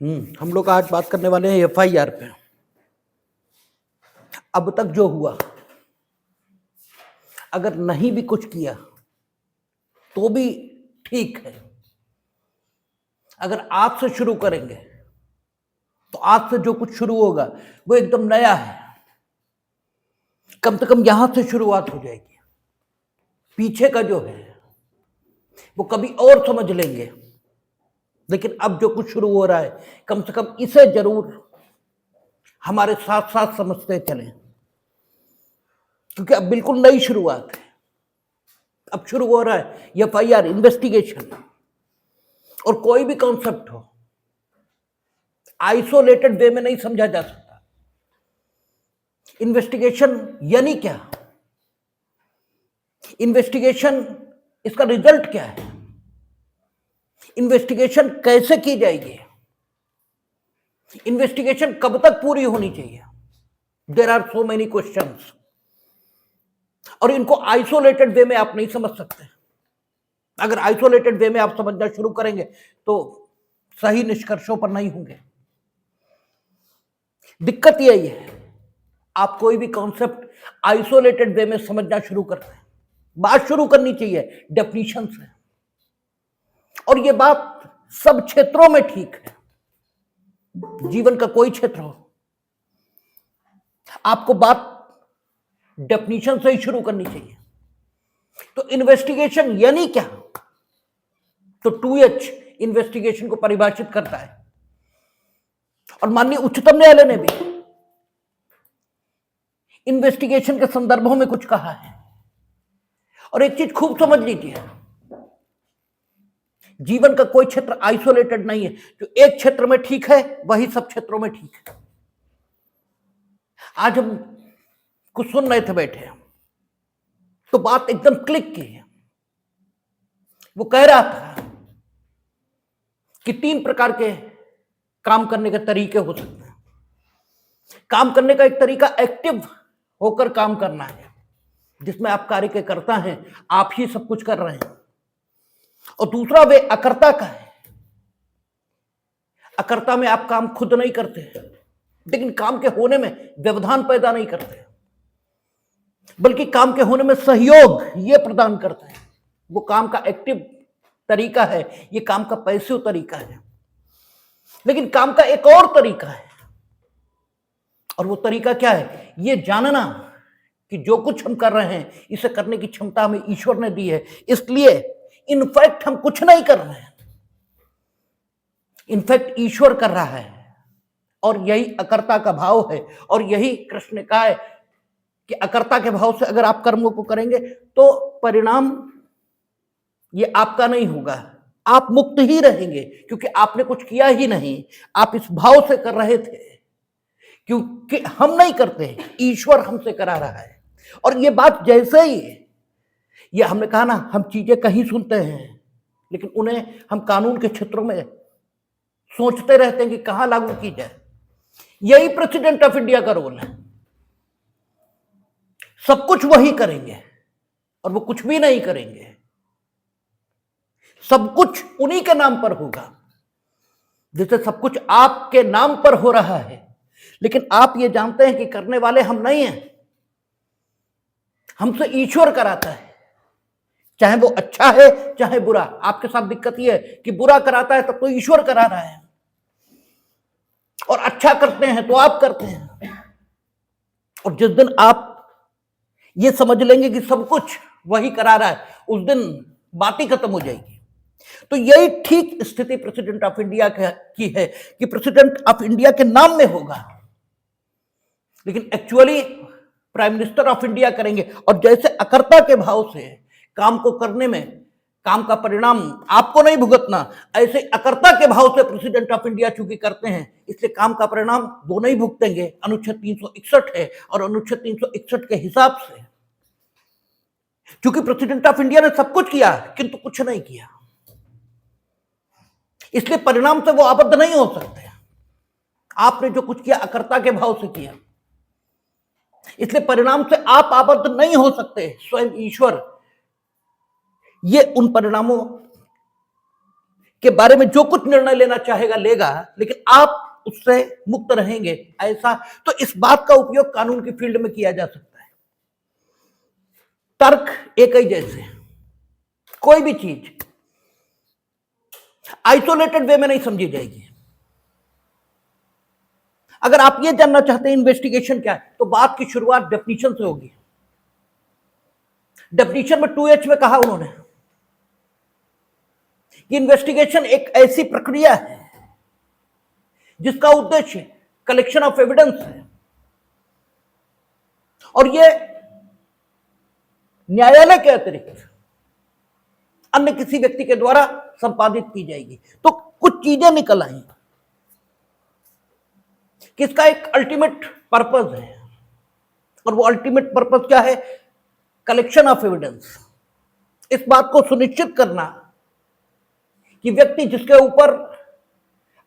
हम लोग आज बात करने वाले हैं एफआईआर पे। अब तक जो हुआ, अगर नहीं भी कुछ किया तो भी ठीक है। अगर आज से शुरू करेंगे तो आज से जो कुछ शुरू होगा वो एकदम नया है। कम से कम यहां से शुरुआत हो जाएगी। पीछे का जो है वो कभी और समझ लेंगे, लेकिन अब जो कुछ शुरू हो रहा है कम से कम इसे जरूर हमारे साथ साथ समझते चलें, क्योंकि अब बिल्कुल नई शुरुआत है। अब शुरू हो रहा है एफआईआर, इन्वेस्टिगेशन। और कोई भी कॉन्सेप्ट हो आइसोलेटेड वे में नहीं समझा जा सकता। इन्वेस्टिगेशन यानी क्या? इन्वेस्टिगेशन, इसका रिजल्ट क्या है? इन्वेस्टिगेशन कैसे की जाएगी? इन्वेस्टिगेशन कब तक पूरी होनी चाहिए? There are so many questions, और इनको आइसोलेटेड वे में आप नहीं समझ सकते। अगर आइसोलेटेड वे में आप समझना शुरू करेंगे तो सही निष्कर्षों पर नहीं होंगे। दिक्कत यही है, आप कोई भी कॉन्सेप्ट आइसोलेटेड वे में समझना शुरू करते हैं। बात शुरू करनी चाहिए डेफिनेशन से, और यह बात सब क्षेत्रों में ठीक है। जीवन का कोई क्षेत्र हो, आपको बात डेफिनेशन से ही शुरू करनी चाहिए। तो इन्वेस्टिगेशन यानी क्या? तो 2H इन्वेस्टिगेशन को परिभाषित करता है, और माननीय उच्चतम न्यायालय ने भी इन्वेस्टिगेशन के संदर्भों में कुछ कहा है। और एक चीज खूब समझ लीजिए, जीवन का कोई क्षेत्र आइसोलेटेड नहीं है। जो एक क्षेत्र में ठीक है वही सब क्षेत्रों में ठीक है। आज हम कुछ सुन रहे थे बैठे, तो बात एकदम क्लिक की है। वो कह रहा था कि 3 प्रकार के काम करने के तरीके हो सकते हैं। काम करने का एक तरीका एक्टिव होकर काम करना है, जिसमें आप कार्य के कर्ता हैं, आप ही सब कुछ कर रहे हैं। और दूसरा वे अकर्ता का है। अकर्ता में आप काम खुद नहीं करते, लेकिन काम के होने में व्यवधान पैदा नहीं करते, बल्कि काम के होने में सहयोग ये प्रदान करते हैं। वो काम का एक्टिव तरीका है, ये काम का पैसिव तरीका है। लेकिन काम का एक और तरीका है, और वो तरीका क्या है? ये जानना कि जो कुछ हम कर रहे हैं इसे करने की क्षमता हमें ईश्वर ने दी है, इसलिए इनफैक्ट हम कुछ नहीं कर रहे हैं, इनफैक्ट ईश्वर कर रहा है। और यही अकर्ता का भाव है, और यही कृष्ण ने कहा है कि अकर्ता के भाव से अगर आप कर्मों को करेंगे तो परिणाम ये आपका नहीं होगा, आप मुक्त ही रहेंगे, क्योंकि आपने कुछ किया ही नहीं। आप इस भाव से कर रहे थे, क्योंकि हम नहीं करते, ईश्वर हमसे करा रहा है। और ये बात जैसे ही, ये हमने कहा ना, हम चीजें कहीं सुनते हैं, लेकिन उन्हें हम कानून के क्षेत्रों में सोचते रहते हैं कि कहां लागू की जाए। यही प्रेसिडेंट ऑफ इंडिया का रोल है। सब कुछ वही करेंगे और वो कुछ भी नहीं करेंगे। सब कुछ उन्हीं के नाम पर होगा। जैसे सब कुछ आपके नाम पर हो रहा है, लेकिन आप ये जानते हैं कि करने वाले हम नहीं हैं, हमसे ईश्वर कराता है। चाहे वो अच्छा है चाहे बुरा। आपके साथ दिक्कत ये है कि बुरा कराता है तब तो ईश्वर करा रहा है, और अच्छा करते हैं तो आप करते हैं। और जिस दिन आप ये समझ लेंगे कि सब कुछ वही करा रहा है, उस दिन बात ही खत्म हो जाएगी। तो यही ठीक स्थिति प्रेसिडेंट ऑफ इंडिया की है कि प्रेसिडेंट ऑफ इंडिया के नाम में होगा, लेकिन actually prime minister of India करेंगे। और जैसे अकर्ता के भाव से काम को करने में काम का परिणाम आपको नहीं भुगतना, ऐसे अकर्ता के भाव से प्रेसिडेंट ऑफ इंडिया चूंकि करते हैं, इसलिए काम का परिणाम वो नहीं भुगतेंगे। अनुच्छेद 361 है, और अनुच्छेद 361 के हिसाब से चूंकि प्रेसिडेंट ऑफ इंडिया ने सब कुछ किया किंतु कुछ नहीं किया, इसलिए परिणाम से वो आबद्ध नहीं हो सकते। आपने जो कुछ किया अकर्ता के भाव से किया, इसलिए परिणाम से आप आबद्ध नहीं हो सकते। स्वयं ईश्वर ये उन परिणामों के बारे में जो कुछ निर्णय लेना चाहेगा लेगा, लेकिन आप उससे मुक्त रहेंगे, ऐसा तो इस बात का उपयोग कानून की फील्ड में किया जा सकता है। तर्क एक ही जैसे, कोई भी चीज आइसोलेटेड वे में नहीं समझी जाएगी। अगर आप ये जानना चाहते हैं इन्वेस्टिगेशन क्या है, तो बात की शुरुआत डेफिनेशन से होगी। डेफिनेशन में 2H में कहा उन्होंने कि इन्वेस्टिगेशन एक ऐसी प्रक्रिया है जिसका उद्देश्य कलेक्शन ऑफ एविडेंस है, और ये न्यायालय के अतिरिक्त अन्य किसी व्यक्ति के द्वारा संपादित की जाएगी। तो कुछ चीजें निकल आई कि इसका एक अल्टीमेट पर्पस है, और वो अल्टीमेट पर्पस क्या है? Collection of evidence. इस बात को सुनिश्चित करना कि व्यक्ति जिसके ऊपर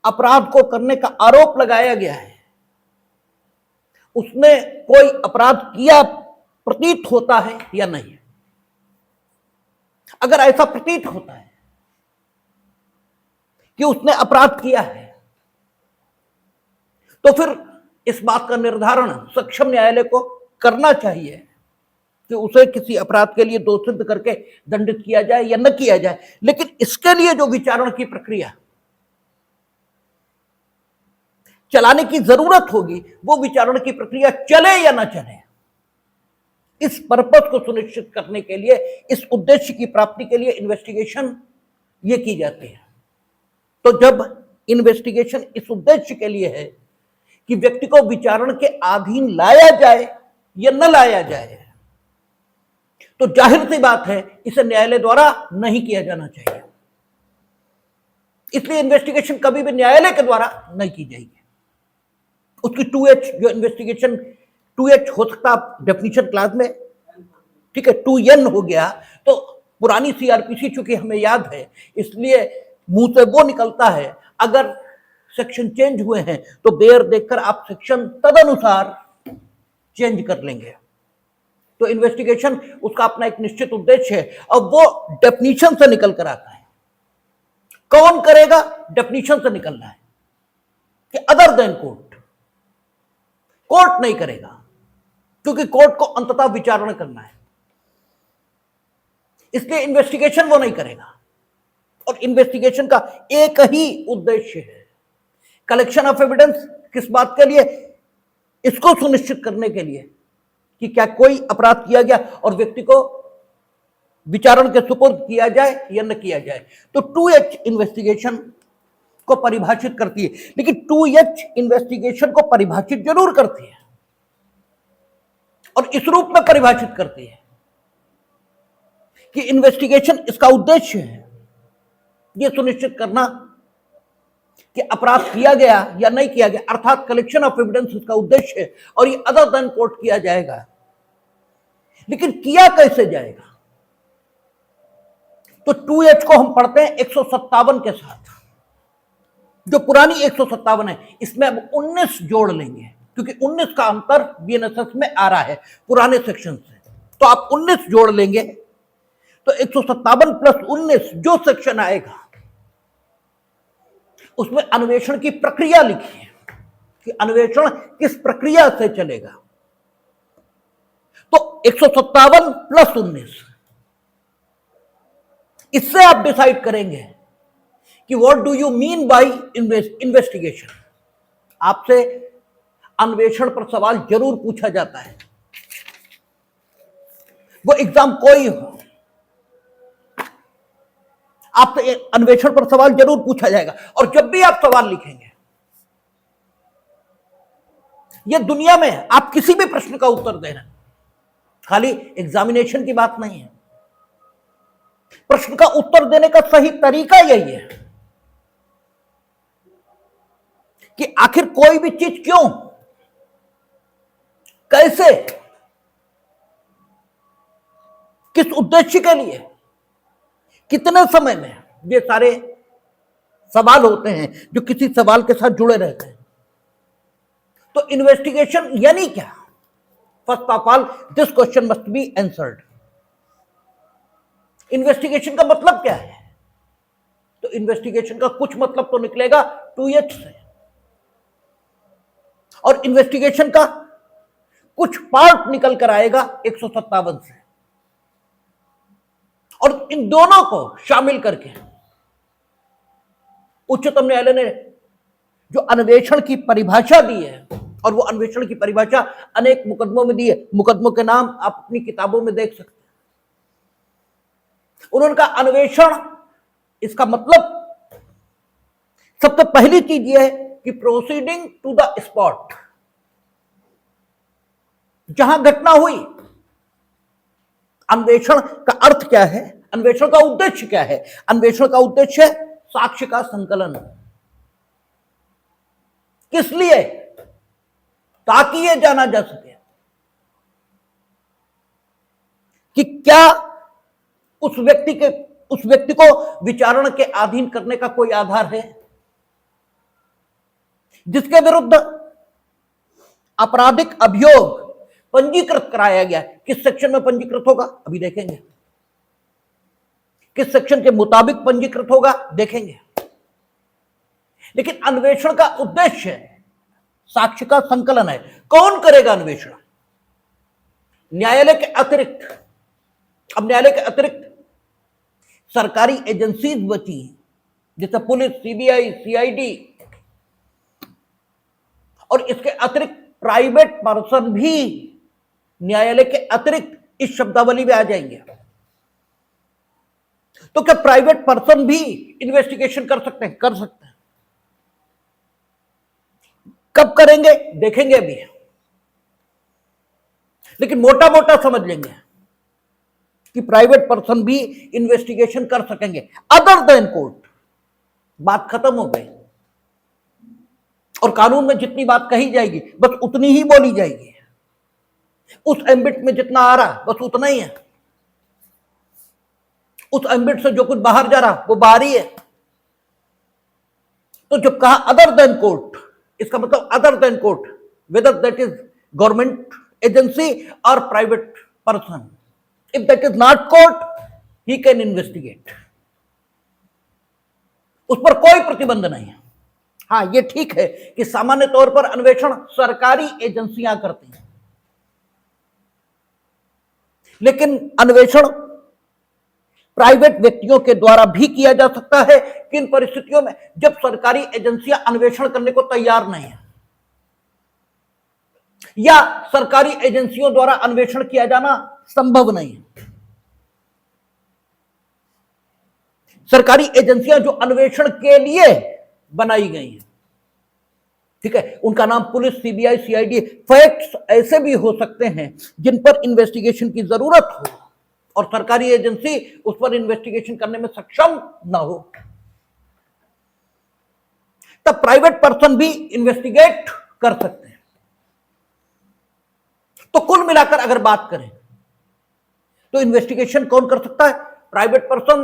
अपराध को करने का आरोप लगाया गया है उसने कोई अपराध किया प्रतीत होता है या नहीं। अगर ऐसा प्रतीत होता है कि उसने अपराध किया है, तो फिर इस बात का निर्धारण सक्षम न्यायालय को करना चाहिए कि उसे किसी अपराध के लिए दोषी सिद्ध करके दंडित किया जाए या न किया जाए। लेकिन इसके लिए जो विचारण की प्रक्रिया चलाने की जरूरत होगी, वो विचारण की प्रक्रिया चले या ना चले, इस पर्पस को सुनिश्चित करने के लिए, इस उद्देश्य की प्राप्ति के लिए इन्वेस्टिगेशन ये की जाती है। तो जब इन्वेस्टिगेशन इस उद्देश्य के लिए है कि व्यक्ति को विचारण के अधीन लाया जाए या न लाया जाए, तो जाहिर सी बात है इसे न्यायालय द्वारा नहीं किया जाना चाहिए। इसलिए इन्वेस्टिगेशन कभी भी न्यायालय के द्वारा नहीं की जाएगी। उसकी 2H जो इन्वेस्टिगेशन 2H हो सकता डेफिनेशन क्लास में, ठीक है, 2N हो गया। तो पुरानी CRPC चूंकि हमें याद है, इसलिए मुंह से वो निकलता है। अगर सेक्शन चेंज हुए हैं तो बेयर देखकर आप सेक्शन तदनुसार चेंज कर लेंगे। तो इन्वेस्टिगेशन उसका अपना एक निश्चित उद्देश्य है, और वो डेफिनेशन से निकल कर आता है। कौन करेगा? डेफिनेशन से निकलना है कि अदर देन कोर्ट नहीं करेगा, क्योंकि कोर्ट को अंततः विचारण करना है, इसलिए इन्वेस्टिगेशन वो नहीं करेगा। और इन्वेस्टिगेशन का एक ही उद्देश्य है, कलेक्शन ऑफ एविडेंस। किस बात के लिए? इसको सुनिश्चित करने के लिए कि क्या कोई अपराध किया गया और व्यक्ति को विचारण के सुपुर्द किया जाए या न किया जाए। तो 2H इन्वेस्टिगेशन को परिभाषित करती है, लेकिन 2H इन्वेस्टिगेशन को परिभाषित जरूर करती है, और इस रूप में परिभाषित करती है कि इन्वेस्टिगेशन इसका उद्देश्य है यह सुनिश्चित करना कि अपराध किया गया या नहीं किया गया, अर्थात कलेक्शन ऑफ एविडेंस इसका उद्देश्य है, और ये अदर देन कोर्ट किया जाएगा। लेकिन किया कैसे जाएगा? तो 2H को हम पढ़ते हैं 157 के साथ। जो पुरानी 157 है, इसमें अब 19 जोड़ लेंगे, क्योंकि 19 का अंतर BNSS में आ रहा है पुराने सेक्शन से। तो आप 19 जोड़ लेंगे, तो 157 प्लस 19 जो सेक्शन आएगा उसमें अन्वेषण की प्रक्रिया लिखी है कि अन्वेषण किस प्रक्रिया से चलेगा। तो 157 प्लस 19, इससे आप डिसाइड करेंगे कि what do you mean by investigation. आपसे अन्वेषण पर सवाल जरूर पूछा जाता है, वो एग्जाम कोई हो, आपसे अन्वेषण पर सवाल जरूर पूछा जाएगा। और जब भी आप सवाल लिखेंगे, यह दुनिया में आप किसी भी प्रश्न का उत्तर दे रहे हैं, खाली एग्जामिनेशन की बात नहीं है। प्रश्न का उत्तर देने का सही तरीका यही है कि आखिर कोई भी चीज क्यों, कैसे, किस उद्देश्य के लिए, कितने समय में, ये सारे सवाल होते हैं जो किसी सवाल के साथ जुड़े रहते हैं। तो इन्वेस्टिगेशन यानी क्या? First of all this question must be answered. Investigation का मतलब क्या है? तो इन्वेस्टिगेशन का कुछ मतलब तो निकलेगा 2H से, और इन्वेस्टिगेशन का कुछ पार्ट निकल कर आएगा 157 से, और इन दोनों को शामिल करके उच्चतम न्यायालय ने जो अन्वेषण की परिभाषा दी है, और वो अन्वेषण की परिभाषा अनेक मुकदमों में दी है, मुकदमों के नाम आप अपनी किताबों में देख सकते हैं। उन्होंने कहा अन्वेषण, इसका मतलब सबसे पहली चीज यह है कि प्रोसीडिंग टू द स्पॉट, जहां घटना हुई। अन्वेषण का अर्थ क्या है, अन्वेषण का उद्देश्य क्या है? अन्वेषण का उद्देश्य है साक्ष्य का संकलन। किस लिए? ताकि यह जाना जा सके कि क्या उस व्यक्ति को विचारण के अधीन करने का कोई आधार है, जिसके विरुद्ध आपराधिक अभियोग पंजीकृत कराया गया। किस सेक्शन में पंजीकृत होगा अभी देखेंगे, किस सेक्शन के मुताबिक पंजीकृत होगा देखेंगे। लेकिन अन्वेषण का उद्देश्य साक्ष्य का संकलन है। कौन करेगा अन्वेषण? न्यायालय के अतिरिक्त। अब न्यायालय के अतिरिक्त सरकारी एजेंसीज बची, जैसे पुलिस, सीबीआई, सीआईडी, और इसके अतिरिक्त प्राइवेट पर्सन भी न्यायालय के अतिरिक्त इस शब्दावली में आ जाएंगे। तो क्या प्राइवेट पर्सन भी इन्वेस्टिगेशन कर सकते हैं? कर सकते हैं। कब करेंगे देखेंगे अभी, लेकिन मोटा मोटा समझ लेंगे कि प्राइवेट पर्सन भी इन्वेस्टिगेशन कर सकेंगे अदर देन कोर्ट। बात खत्म हो गई, और कानून में जितनी बात कही जाएगी बस उतनी ही बोली जाएगी। उस एम्बिट में जितना आ रहा बस उतना ही है, उस एम्बिट से जो कुछ बाहर जा रहा वो बाहर ही है। तो जब कहा अदर देन कोर्ट, इसका मतलब other than court, whether that is government agency और private person. If that is not court, he can investigate. उस पर कोई प्रतिबंध नहीं है। हाँ, ये ठीक है कि सामान्य तौर पर अन्वेषण सरकारी एजेंसियां करती हैं, लेकिन अन्वेषण प्राइवेट व्यक्तियों के द्वारा भी किया जा सकता है। किन परिस्थितियों में? जब सरकारी एजेंसियां अन्वेषण करने को तैयार नहीं है, या सरकारी एजेंसियों द्वारा अन्वेषण किया जाना संभव नहीं है। सरकारी एजेंसियां जो अन्वेषण के लिए बनाई गई हैं, ठीक है, उनका नाम पुलिस, सीबीआई, सीआईडी। फैक्ट्स ऐसे भी हो सकते हैं जिन पर इन्वेस्टिगेशन की जरूरत हो और सरकारी एजेंसी उस पर इन्वेस्टिगेशन करने में सक्षम ना हो, तब प्राइवेट पर्सन भी इन्वेस्टिगेट कर सकते हैं। तो कुल मिलाकर अगर बात करें तो इन्वेस्टिगेशन कौन कर सकता है? Private person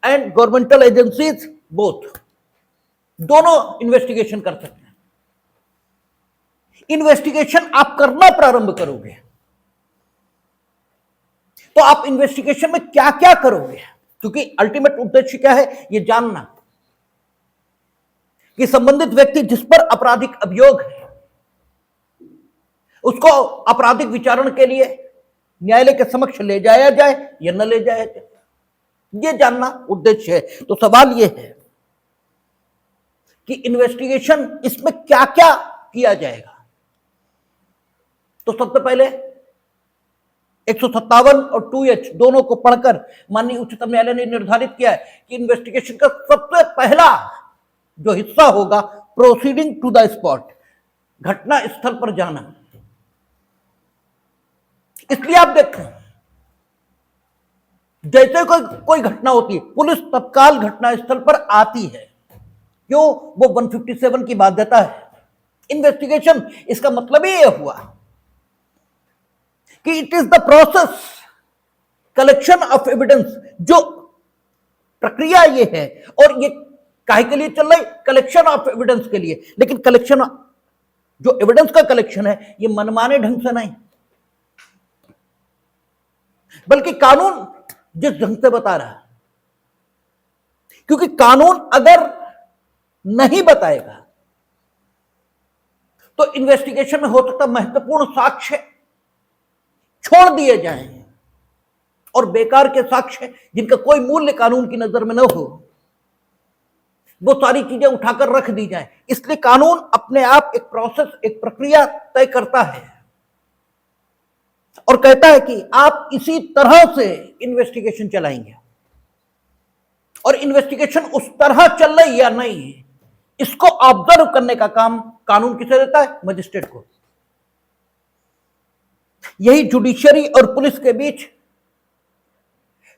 and governmental agencies both, दोनों इन्वेस्टिगेशन कर सकते हैं। इन्वेस्टिगेशन आप करना प्रारंभ करोगे तो आप इन्वेस्टिगेशन में क्या क्या करोगे? क्योंकि अल्टीमेट उद्देश्य क्या है? यह जानना कि संबंधित व्यक्ति जिस पर आपराधिक अभियोग है उसको आपराधिक विचारण के लिए न्यायालय के समक्ष ले जाया जाए या न ले जाया जाए, यह जानना उद्देश्य है। तो सवाल यह है कि इन्वेस्टिगेशन इसमें क्या क्या किया जाएगा। तो सबसे पहले 157 और 2H दोनों को पढ़कर माननीय उच्चतम न्यायालय ने निर्धारित किया है कि इन्वेस्टिगेशन का सबसे पहला जो हिस्सा होगा प्रोसीडिंग टू द स्पॉट, घटना स्थल पर जाना। इसलिए आप देखें, जैसे कोई घटना होती है, पुलिस तत्काल घटना स्थल पर आती है। क्यों? वो 157 की बाध्यता है। इन्वेस्टिगेशन, इसका मतलब ही यह हुआ कि it is the process collection of evidence. जो प्रक्रिया ये है, और ये काहे के लिए चल रही? कलेक्शन ऑफ एविडेंस के लिए। लेकिन कलेक्शन, जो एविडेंस का कलेक्शन है, ये मनमाने ढंग से नहीं, बल्कि कानून जिस ढंग से बता रहा है क्योंकि कानून अगर नहीं बताएगा तो इन्वेस्टिगेशन में हो सकता महत्वपूर्ण साक्ष्य छोड़ दिए जाएं और बेकार के साक्ष्य जिनका कोई मूल्य कानून की नजर में न हो, वो सारी चीजें उठाकर रख दी जाए। इसलिए कानून अपने आप एक प्रोसेस, एक प्रक्रिया तय करता है और कहता है कि आप इसी तरह से इन्वेस्टिगेशन चलाएंगे, और इन्वेस्टिगेशन उस तरह चल रही या नहीं, इसको ऑब्जर्व करने का काम कानून किसे देता है? मजिस्ट्रेट को। यही जुडिशरी और पुलिस के बीच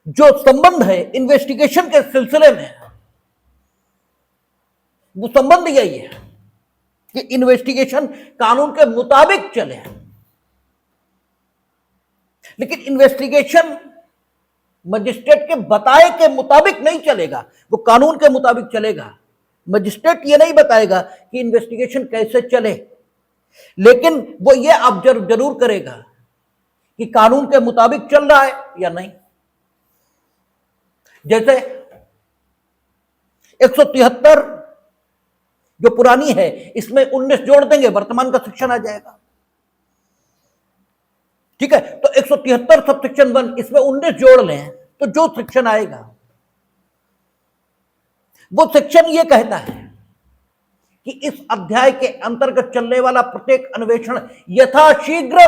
जो संबंध है इन्वेस्टिगेशन के सिलसिले में, वो संबंध यही है कि इन्वेस्टिगेशन कानून के मुताबिक चले। लेकिन इन्वेस्टिगेशन मजिस्ट्रेट के बताए के मुताबिक नहीं चलेगा, वो कानून के मुताबिक चलेगा। मजिस्ट्रेट ये नहीं बताएगा कि इन्वेस्टिगेशन कैसे चले, लेकिन वो ये ऑब्जर्व जरूर करेगा कि कानून के मुताबिक चल रहा है या नहीं। जैसे 173 जो पुरानी है, इसमें 19 जोड़ देंगे, वर्तमान का सेक्शन आ जाएगा। ठीक है, तो 173 सब सेक्शन 1, इसमें 19 जोड़ लें तो जो सेक्शन आएगा वो सेक्शन ये कहता है कि इस अध्याय के अंतर्गत चलने वाला प्रत्येक अन्वेषण यथाशीघ्र,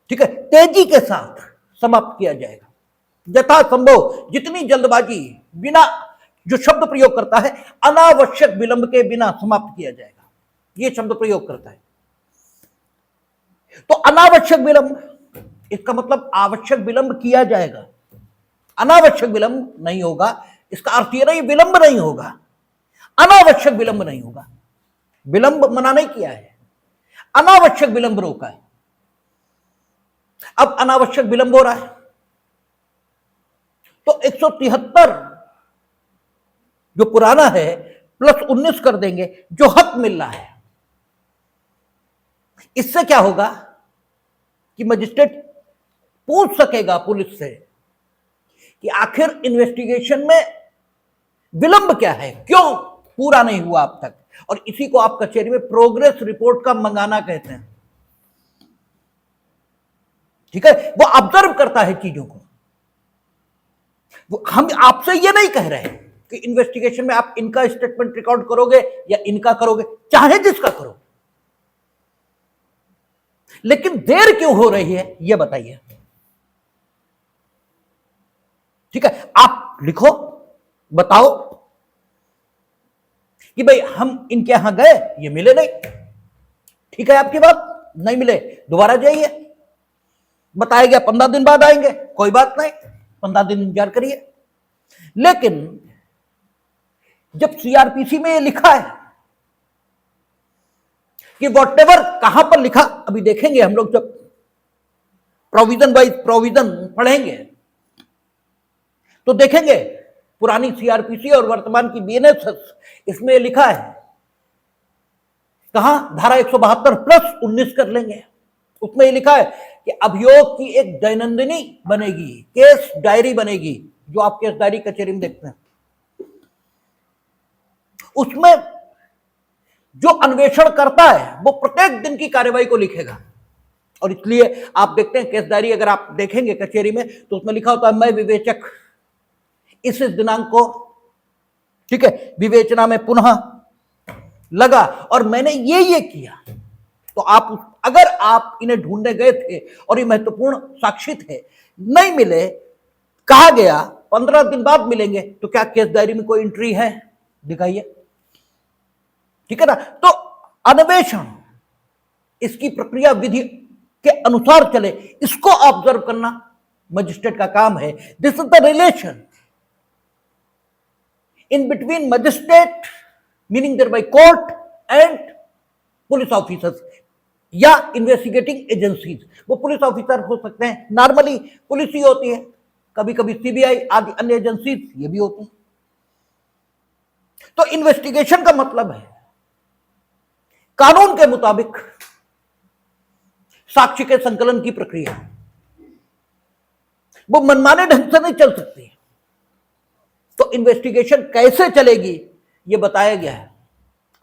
ठीक है, तेजी के साथ समाप्त किया जाएगा। यथासंभव, जितनी जल्दबाजी, बिना, जो शब्द प्रयोग करता है अनावश्यक विलंब के बिना समाप्त किया जाएगा, ये शब्द प्रयोग करता है। तो अनावश्यक विलंब, इसका मतलब आवश्यक विलंब किया जाएगा, अनावश्यक विलंब नहीं होगा। इसका अर्थ यह नहीं विलंब नहीं होगा, अनावश्यक विलंब नहीं होगा। विलंब मना नहीं किया है, अनावश्यक विलंब रोका है। अब अनावश्यक विलंब हो रहा है तो 173 जो पुराना है प्लस 19 कर देंगे, जो हक मिल रहा है। इससे क्या होगा कि मजिस्ट्रेट पूछ सकेगा पुलिस से कि आखिर इन्वेस्टिगेशन में विलंब क्या है, क्यों पूरा नहीं हुआ अब तक, और इसी को आप कचहरी में प्रोग्रेस रिपोर्ट का मंगाना कहते हैं। ठीक है, वो ऑब्जर्व करता है चीजों को। वो हम आपसे ये नहीं कह रहे हैं कि इन्वेस्टिगेशन में आप इनका स्टेटमेंट रिकॉर्ड करोगे या इनका करोगे, चाहे जिसका करो, लेकिन देर क्यों हो रही है ये बताइए। ठीक है, आप लिखो, बताओ कि भाई हम इनके यहां गए, ये मिले नहीं। ठीक है, आपकी बात, नहीं मिले, दोबारा जाइए, बताया गया 15 दिन बाद आएंगे, कोई बात नहीं, 15 दिन इंतजार करिए। लेकिन जब सीआरपीसी में ये लिखा है कि वॉटेवर, कहां पर लिखा अभी देखेंगे हम लोग, जब प्रोविजन बाय प्रोविजन पढ़ेंगे तो देखेंगे पुरानी सीआरपीसी और वर्तमान की बीएनएस, इसमें लिखा है कहां, धारा 172 प्लस 19 कर लेंगे। उसमें ये लिखा है कि अभियोग की एक दैनंदिनी बनेगी, केस डायरी बनेगी, जो आप केस डायरी कचहरी में देखते हैं। उसमें जो अन्वेषण करता है वो प्रत्येक दिन की कार्रवाई को लिखेगा। और इसलिए आप देखते हैं केस डायरी, अगर आप देखेंगे कचहरी में तो उसमें लिखा होता है, मैं विवेचक इस दिनांक को, ठीक है, विवेचना में पुनः लगा और मैंने ये किया। तो आप, अगर आप इन्हें ढूंढने गए थे और ये महत्वपूर्ण साक्षी थे, नहीं मिले, कहा गया 15 दिन बाद मिलेंगे, तो क्या केस डायरी में कोई एंट्री है? दिखाइए। ठीक है ना। तो अन्वेषण इसकी प्रक्रिया विधि के अनुसार चले, इसको ऑब्जर्व करना मजिस्ट्रेट का काम है। This is the relation in between magistrate, meaning thereby court, and police officers या इन्वेस्टिगेटिंग एजेंसीज। वो पुलिस ऑफिसर हो सकते हैं, नॉर्मली पुलिस ही होती है, कभी कभी सीबीआई आदि अन्य एजेंसीज ये भी होती हैं। तो इन्वेस्टिगेशन का मतलब है कानून के मुताबिक साक्ष्य के संकलन की प्रक्रिया, वो मनमाने ढंग से नहीं चल सकती। तो इन्वेस्टिगेशन कैसे चलेगी ये बताया गया है,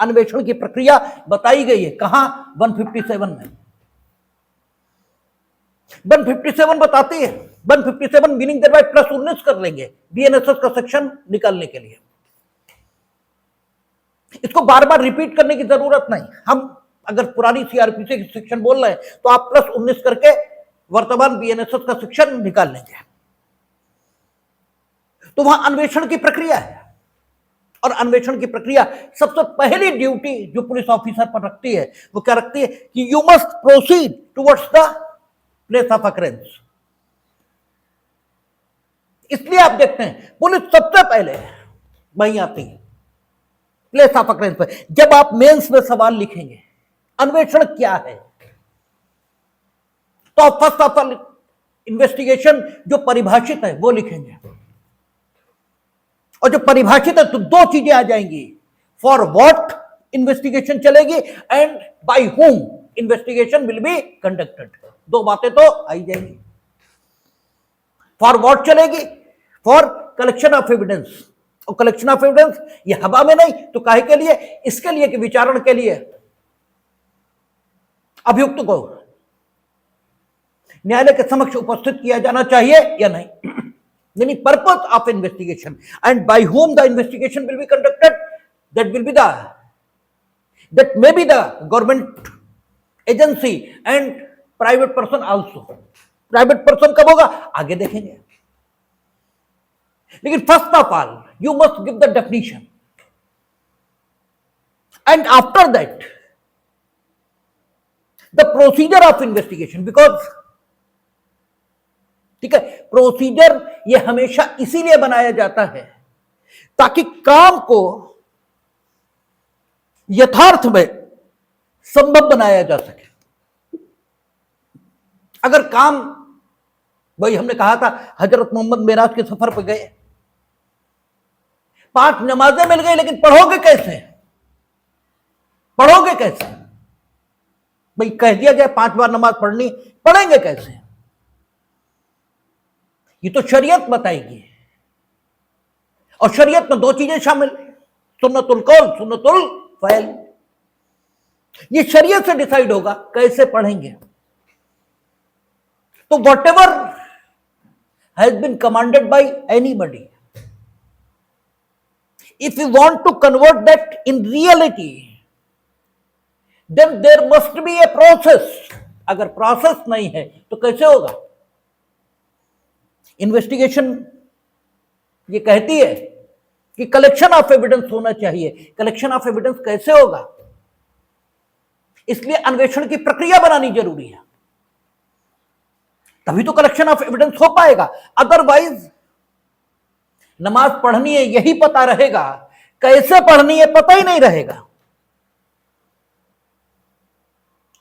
अन्वेषण की प्रक्रिया बताई गई है। कहां? 157 में 157 बताती है। 157 मीनिंग देर बाय +19 कर लेंगे बीएनएसएस का सेक्शन निकालने के लिए। इसको बार बार रिपीट करने की जरूरत नहीं। हम अगर पुरानी सीआरपीसी की सेक्शन बोल रहे हैं तो आप +19 करके वर्तमान बीएनएसएस का सेक्शन निकाल लेंगे। तो वहां अन्वेषण की प्रक्रिया है, और अन्वेषण की प्रक्रिया सबसे पहली ड्यूटी जो पुलिस ऑफिसर पर रखती है वो क्या रखती है कि you must proceed towards the place of occurrence. इसलिए आप देखते हैं पुलिस सबसे पहले वहीं आती है प्लेस ऑफ अकरेंस पे। जब आप मेंस में सवाल लिखेंगे अन्वेषण क्या है, तो आप फर्स्ट ऑफ ऑल इन्वेस्टिगेशन जो परिभाषित है वो लिखेंगे, और जो परिभाषित है तो दो चीजें आ जाएंगी, फॉर व्हाट इन्वेस्टिगेशन चलेगी and by whom investigation will be conducted. दो बातें तो आई जाएंगी। फॉर व्हाट चलेगी? फॉर कलेक्शन ऑफ एविडेंस, और कलेक्शन ऑफ एविडेंस ये हवा में नहीं तो काहे के लिए? इसके लिए कि विचारण के लिए अभियुक्त को न्यायालय के समक्ष उपस्थित किया जाना चाहिए या नहीं, यानी purpose of investigation. And by whom the investigation will be conducted, that will be that may be the government agency and private person also. Private person कब होगा आगे देखेंगे, लेकिन first of all you must give the definition, and after that the procedure of investigation. Because ठीक है, procedure ये हमेशा इसीलिए बनाया जाता है ताकि काम को यथार्थ में संभव बनाया जा सके। अगर काम, वही हमने कहा था हजरत मोहम्मद मेराज के सफर पर गए, 5 नमाजें मिल गई, लेकिन पढ़ोगे कैसे? पढ़ोगे कैसे? भाई कह दिया जाए 5 बार नमाज पढ़नी, पढ़ेंगे कैसे? ये तो शरीयत बताएगी, और शरीयत में 2 चीजें शामिल, सुन्नतुल कौल, सुन्नतुल फ़ैल। ये शरीयत से डिसाइड होगा कैसे पढ़ेंगे। तो whatever has been commanded by anybody, if you want to convert that in reality, then there must be a process. अगर प्रोसेस नहीं है तो कैसे होगा? इन्वेस्टिगेशन ये कहती है कि कलेक्शन ऑफ एविडेंस होना चाहिए। कलेक्शन ऑफ एविडेंस कैसे होगा? इसलिए अन्वेषण की प्रक्रिया बनानी जरूरी है, तभी तो कलेक्शन ऑफ एविडेंस हो पाएगा। अदरवाइज नमाज पढ़नी है यही पता रहेगा, कैसे पढ़नी है पता ही नहीं रहेगा।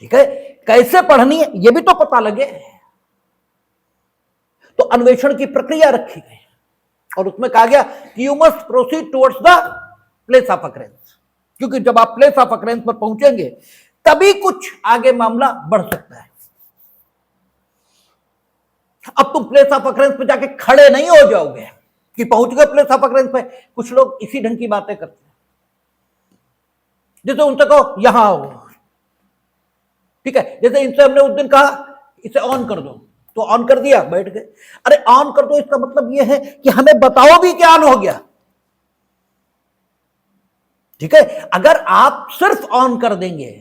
ठीक है, कैसे पढ़नी है ये भी तो पता लगे। तो अन्वेषण की प्रक्रिया रखी गई, और उसमें कहा गया कि you must proceed towards the place of occurrence, क्योंकि जब आप प्लेस ऑफ अकरेंस पर पहुंचेंगे तभी कुछ आगे मामला बढ़ सकता है। अब तुम प्लेस ऑफ अकरेंस पे जाके खड़े नहीं हो जाओगे कि पहुंच गए प्लेस ऑफ अकरेंस पे। कुछ लोग इसी ढंग की बातें करते हैं, जैसे उनसे कहो यहां आओ, ठीक है, जैसे इनसे हमने उस दिन कहा इसे ऑन कर दो, तो ऑन कर दिया, बैठ गए। अरे ऑन कर दो इसका मतलब यह है कि हमें बताओ भी क्या ऑन हो गया। ठीक है, अगर आप सिर्फ ऑन कर देंगे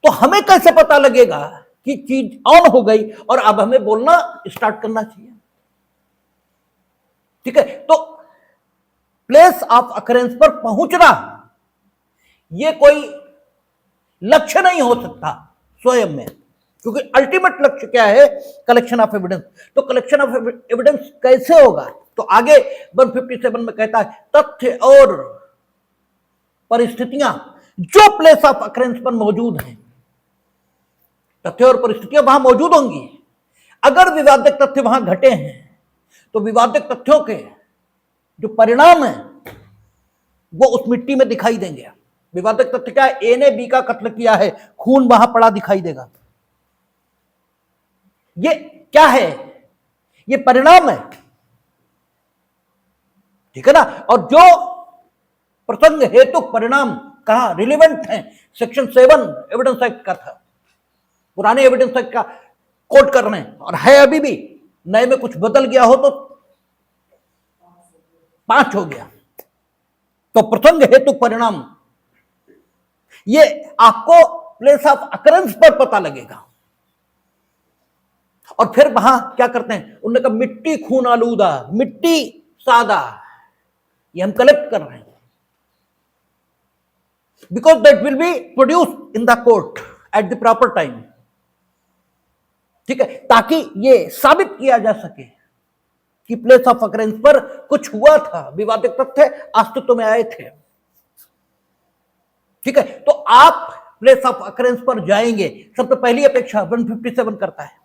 तो हमें कैसे पता लगेगा कि चीज ऑन हो गई और अब हमें बोलना स्टार्ट करना चाहिए। ठीक है, तो प्लेस ऑफ अकरेंस पर पहुंचना यह कोई लक्ष्य नहीं हो सकता स्वयं में, क्योंकि अल्टीमेट लक्ष्य क्या है? Collection of evidence. तो कलेक्शन ऑफ एविडेंस कैसे होगा? तो आगे 157 में कहता है तथ्य और परिस्थितियां जो प्लेस ऑफ अकरेंस पर मौजूद हैं, तथ्य और परिस्थितियां वहां मौजूद होंगी। अगर विवादित तथ्य वहां घटे हैं तो विवादित तथ्यों के जो परिणाम है वो उस मिट्टी में दिखाई देंगे। विवादित तथ्य क्या है? ए ने बी का कत्ल किया है, खून वहां पड़ा दिखाई देगा। ये क्या है? ये परिणाम है। ठीक है ना। और जो प्रसंग हेतु परिणाम कहा रिलेवेंट है, सेक्शन 7 एविडेंस एक्ट का था, पुराने एविडेंस एक्ट का कोट कर रहे हैं, और है अभी भी, नए में कुछ बदल गया हो तो 5 हो गया। तो प्रसंग हेतु परिणाम ये आपको प्लेस ऑफ अकरेंस पर पता लगेगा। और फिर वहां क्या करते हैं, उन्होंने कहा मिट्टी खून आलूदा, मिट्टी सादा, ये हम कलेक्ट कर रहे हैं, because that will B produce in the court at the proper time. ठीक है, ताकि ये साबित किया जा सके कि प्लेस ऑफ अकरेंस पर कुछ हुआ था, विवादित तथ्य अस्तित्व में आए थे। ठीक है, तो आप प्लेस ऑफ अकरेंस पर जाएंगे, सबसे पहली अपेक्षा 157 करता है।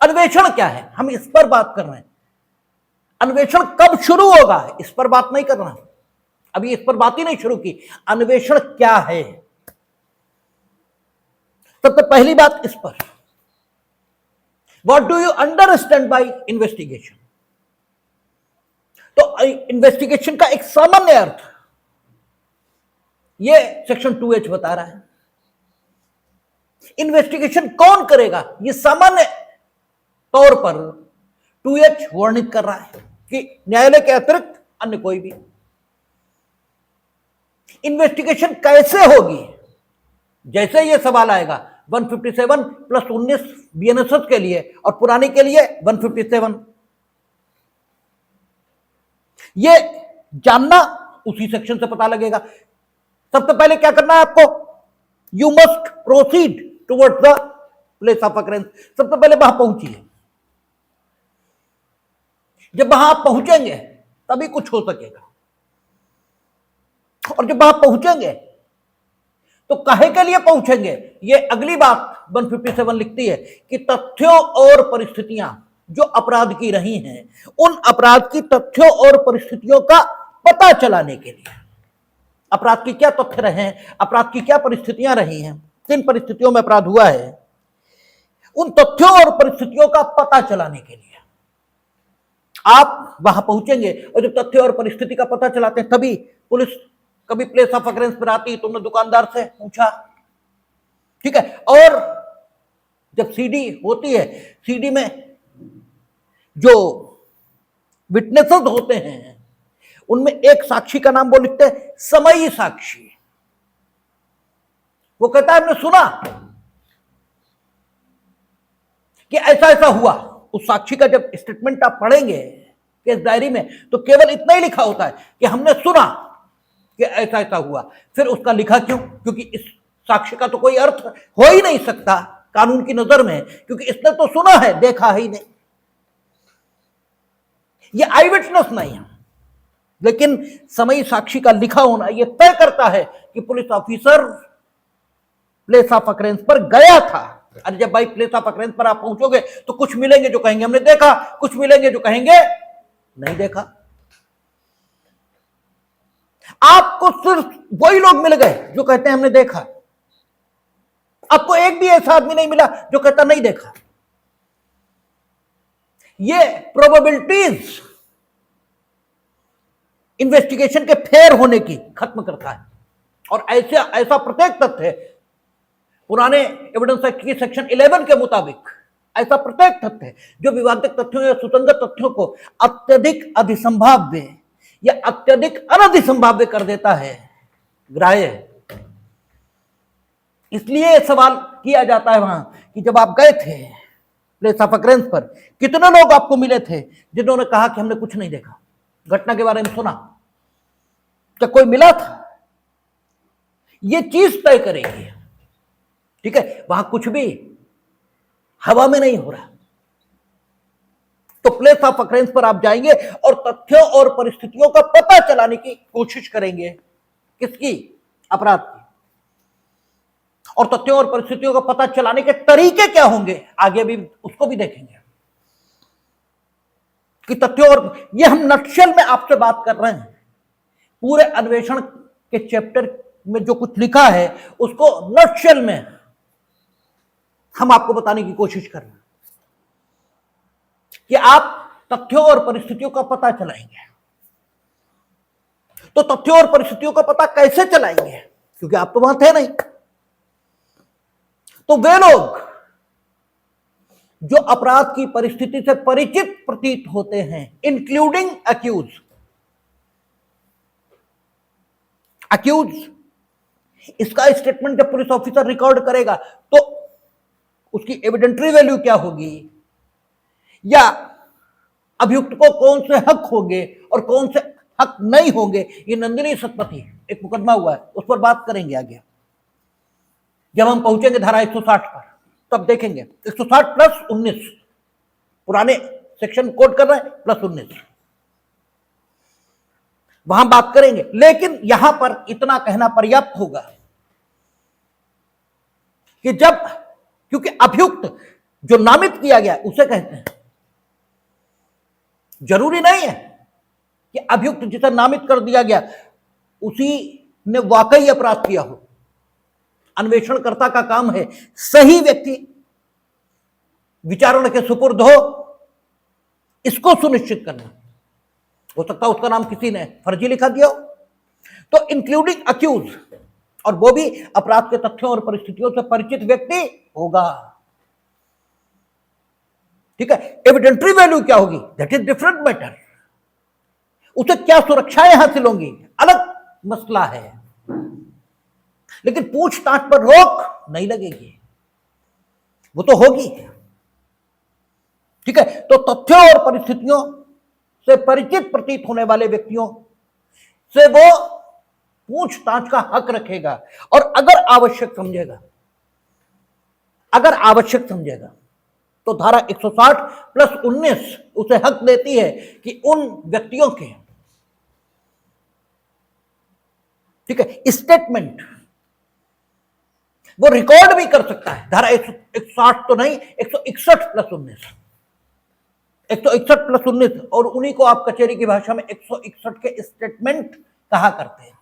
अन्वेषण क्या है, हम इस पर बात कर रहे हैं। अन्वेषण कब शुरू होगा, इस पर बात नहीं कर रहा, अभी इस पर बात ही नहीं शुरू की। अन्वेषण क्या है, सबसे पहली बात इस पर, what do you understand by investigation. तो इन्वेस्टिगेशन का एक सामान्य अर्थ ये सेक्शन 2H बता रहा है। इन्वेस्टिगेशन कौन करेगा, ये सामान्य तौर पर 2H वर्णित कर रहा है कि न्यायालय के अतिरिक्त अन्य कोई भी। इन्वेस्टिगेशन कैसे होगी, जैसे ये सवाल आएगा 157 प्लस 19 बीएनएसएस के लिए और पुराने के लिए 157, ये जानना उसी सेक्शन से पता लगेगा। सबसे पहले क्या करना है आपको, you must proceed towards the place of occurrence. सबसे पहले वहां पहुंचिए, जब वहां आप पहुंचेंगे तभी कुछ हो सकेगा। और जब वहां पहुंचेंगे तो काहे के लिए पहुंचेंगे, ये अगली बात 157 लिखती है कि तथ्यों और परिस्थितियां जो अपराध की रही हैं, उन अपराध की तथ्यों और परिस्थितियों का पता चलाने के लिए। अपराध की क्या तथ्य रहे हैं, अपराध की क्या परिस्थितियां रही हैं, किन परिस्थितियों में अपराध हुआ है, उन तथ्यों और परिस्थितियों का पता चलाने के लिए आप वहां पहुंचेंगे। और जब तथ्य और परिस्थिति का पता चलाते हैं तभी पुलिस कभी प्लेस ऑफ अकरेंस पर आती, तुमने दुकानदार से पूछा, ठीक है। और जब सीडी होती है, सीडी में जो विटनेसेस होते हैं उनमें एक साक्षी का नाम वो लिखते हैं समयी साक्षी। वो कहता है हमने सुना कि ऐसा ऐसा हुआ। उस साक्षी का जब स्टेटमेंट आप पढ़ेंगे केस डायरी में तो केवल इतना ही लिखा होता है कि हमने सुना कि ऐसा ऐसा हुआ। फिर उसका लिखा क्यों, क्योंकि इस साक्ष्य का तो कोई अर्थ हो ही नहीं सकता कानून की नजर में, क्योंकि इसने तो सुना है, देखा ही नहीं। ये आई विटनेस नहीं है, लेकिन समयी साक्षी का लिखा होना यह तय करता है कि police officer place of occurrence पर गया था। अरे जब भाई प्लेस ऑफ अकरेंस पर आप पहुंचोगे तो कुछ मिलेंगे जो कहेंगे हमने देखा, कुछ मिलेंगे जो कहेंगे नहीं देखा। आपको सिर्फ वही लोग मिल गए जो कहते हैं हमने देखा, आपको एक भी ऐसा आदमी नहीं मिला जो कहता नहीं देखा। ये प्रोबेबिलिटीज इन्वेस्टिगेशन के फेयर होने की खत्म करता है। और ऐसा प्रत्येक तथ्य पुराने एविडेंस एक्ट की सेक्शन 11 के मुताबिक ऐसा प्रत्येक तथ्य जो विवादित तथ्यों या सुसंगत तथ्यों को अत्यधिक अधिसंभाव्य या अत्यधिक अनधिसंभाव्य कर देता है, ग्राह्य है। इसलिए सवाल किया जाता है वहां कि जब आप गए थे प्लेस ऑफ अकरेंस पर, कितने लोग आपको मिले थे जिन्होंने कहा कि हमने कुछ नहीं देखा, घटना के बारे में सुना, क्या कोई मिला था? ये चीज तय करेगी, ठीक है। वहां कुछ भी हवा में नहीं हो रहा। तो प्लेस ऑफ अकरेंस पर आप जाएंगे और तथ्यों और परिस्थितियों का पता चलाने की कोशिश करेंगे। किसकी? अपराध की। और तथ्यों और परिस्थितियों का पता चलाने के तरीके क्या होंगे आगे भी उसको भी देखेंगे कि तथ्यों और, ये हम नटशेल में आपसे बात कर रहे हैं। पूरे अन्वेषण के चैप्टर में जो कुछ लिखा है उसको नटशेल में हम आपको बताने की कोशिश कर रहे हैं कि आप तथ्यों और परिस्थितियों का पता चलाएंगे। तो तथ्यों और परिस्थितियों का पता कैसे चलाएंगे, क्योंकि आप तो वहां थे नहीं। तो वे लोग जो अपराध की परिस्थिति से परिचित प्रतीत होते हैं, इंक्लूडिंग अक्यूज, इसका स्टेटमेंट जब पुलिस ऑफिसर रिकॉर्ड करेगा तो उसकी एविडेंटरी वैल्यू क्या होगी, या अभियुक्त को कौन से हक होंगे और कौन से हक नहीं होंगे, ये नंदिनी सतपथी एक मुकदमा हुआ है, उस पर बात करेंगे आगे। जब हम पहुंचेंगे धारा 160 पर तब देखेंगे 160 प्लस 19, पुराने सेक्शन कोड कर रहे हैं, प्लस 19 वहां बात करेंगे। लेकिन यहां पर इतना कहना पर्याप्त होगा कि जब, क्योंकि अभियुक्त जो नामित किया गया उसे कहते हैं, जरूरी नहीं है कि अभियुक्त जिसे नामित कर दिया गया उसी ने वाकई अपराध किया हो। अन्वेषणकर्ता का काम है सही व्यक्ति विचारण के सुपुर्द हो, इसको सुनिश्चित करना। हो सकता है उसका नाम किसी ने फर्जी लिखा दिया हो, तो इंक्लूडिंग अक्यूज, और वो भी अपराध के तथ्यों और परिस्थितियों से परिचित व्यक्ति होगा। ठीक है, एविडेंटरी वैल्यू क्या होगी, दैट इज डिफरेंट मैटर। उसे क्या सुरक्षाएं हासिल होंगी, अलग मसला है। लेकिन पूछताछ पर रोक नहीं लगेगी, वो तो होगी। ठीक है, तो तथ्यों और परिस्थितियों से परिचित प्रतीत होने वाले व्यक्तियों से वो पूछताछ का हक रखेगा, और अगर आवश्यक समझेगा तो धारा 160 प्लस 19 उसे हक देती है कि उन व्यक्तियों के, ठीक है, स्टेटमेंट वो रिकॉर्ड भी कर सकता है। धारा 160 तो नहीं, 161 प्लस 19, 161 प्लस 19, और उन्हीं को आप कचहरी की भाषा में 161 के स्टेटमेंट कहा करते हैं।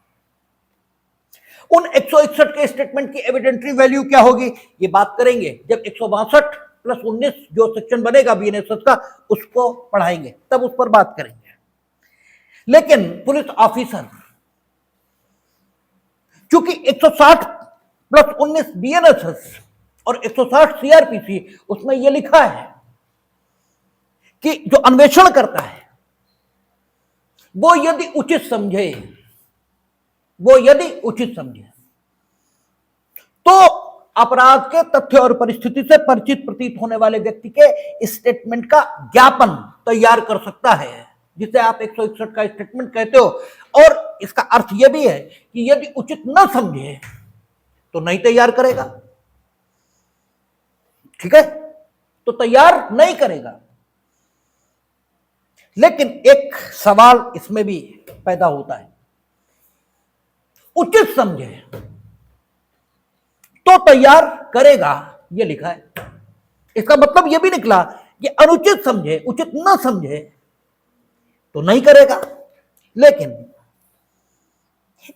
उन 161 के स्टेटमेंट की एविडेंटरी वैल्यू क्या होगी, ये बात करेंगे जब 162 प्लस 19 जो सेक्शन बनेगा बीएनएसएस का, उसको पढ़ाएंगे, तब उस पर बात करेंगे। लेकिन पुलिस ऑफिसर चूंकि 160 प्लस 19 बीएनएसएस और 160 सीआरपीसी, उसमें यह लिखा है कि जो अन्वेषण करता है वो यदि उचित समझे तो अपराध के तथ्य और परिस्थिति से परिचित प्रतीत होने वाले व्यक्ति के स्टेटमेंट का ज्ञापन तैयार कर सकता है, जिसे आप 161 का स्टेटमेंट कहते हो। और इसका अर्थ यह भी है कि यदि उचित न समझे तो नहीं तैयार करेगा। ठीक है, तो तैयार नहीं करेगा। लेकिन एक सवाल इसमें भी पैदा होता है, उचित समझे तो तैयार करेगा, यह लिखा है। इसका मतलब यह भी निकला कि अनुचित समझे, उचित न समझे तो नहीं करेगा। लेकिन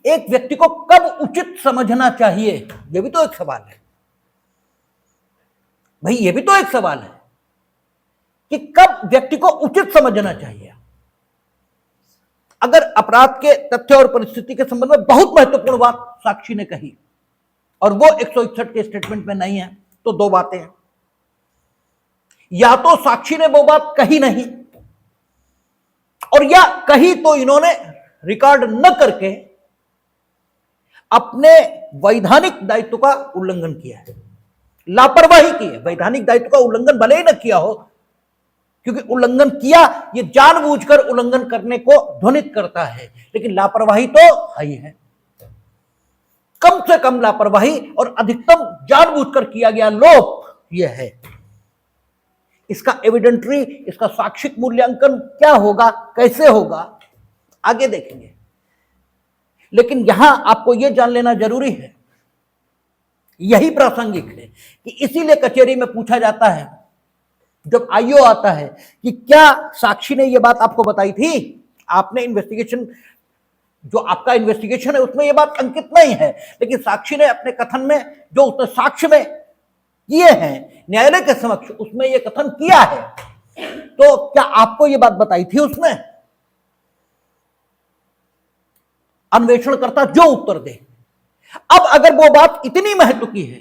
एक व्यक्ति को कब उचित समझना चाहिए, यह भी तो एक सवाल है भाई, यह भी तो एक सवाल है कि कब व्यक्ति को उचित समझना चाहिए। अगर अपराध के तथ्य और परिस्थिति के संबंध में बहुत महत्वपूर्ण बात साक्षी ने कही और वो 161 के स्टेटमेंट में नहीं है, तो दो बातें हैं, या तो साक्षी ने वो बात कही नहीं, और या कही तो इन्होंने रिकॉर्ड न करके अपने वैधानिक दायित्व का उल्लंघन किया है, लापरवाही की है। वैधानिक दायित्व का उल्लंघन भले ही न किया हो, क्योंकि उल्लंघन किया ये जानबूझकर उल्लंघन करने को ध्वनित करता है, लेकिन लापरवाही तो है ही है। कम से कम लापरवाही और अधिकतम जानबूझकर किया गया लोप यह है। इसका एविडेंटरी, इसका साक्षिक मूल्यांकन क्या होगा, कैसे होगा, आगे देखेंगे। लेकिन यहां आपको यह जान लेना जरूरी है, यही प्रासंगिक है कि इसीलिए कचहरी में पूछा जाता है जब आईओ आता है कि क्या साक्षी ने यह बात आपको बताई थी, आपने इन्वेस्टिगेशन, जो आपका इन्वेस्टिगेशन है उसमें यह बात अंकित नहीं है, लेकिन साक्षी ने अपने कथन में जो उसने साक्ष्य में किए हैं न्यायालय के समक्ष, उसमें यह कथन किया है, तो क्या आपको यह बात बताई थी उसने? अन्वेषणकर्ता जो उत्तर दे। अब अगर वो बात इतनी महत्व की है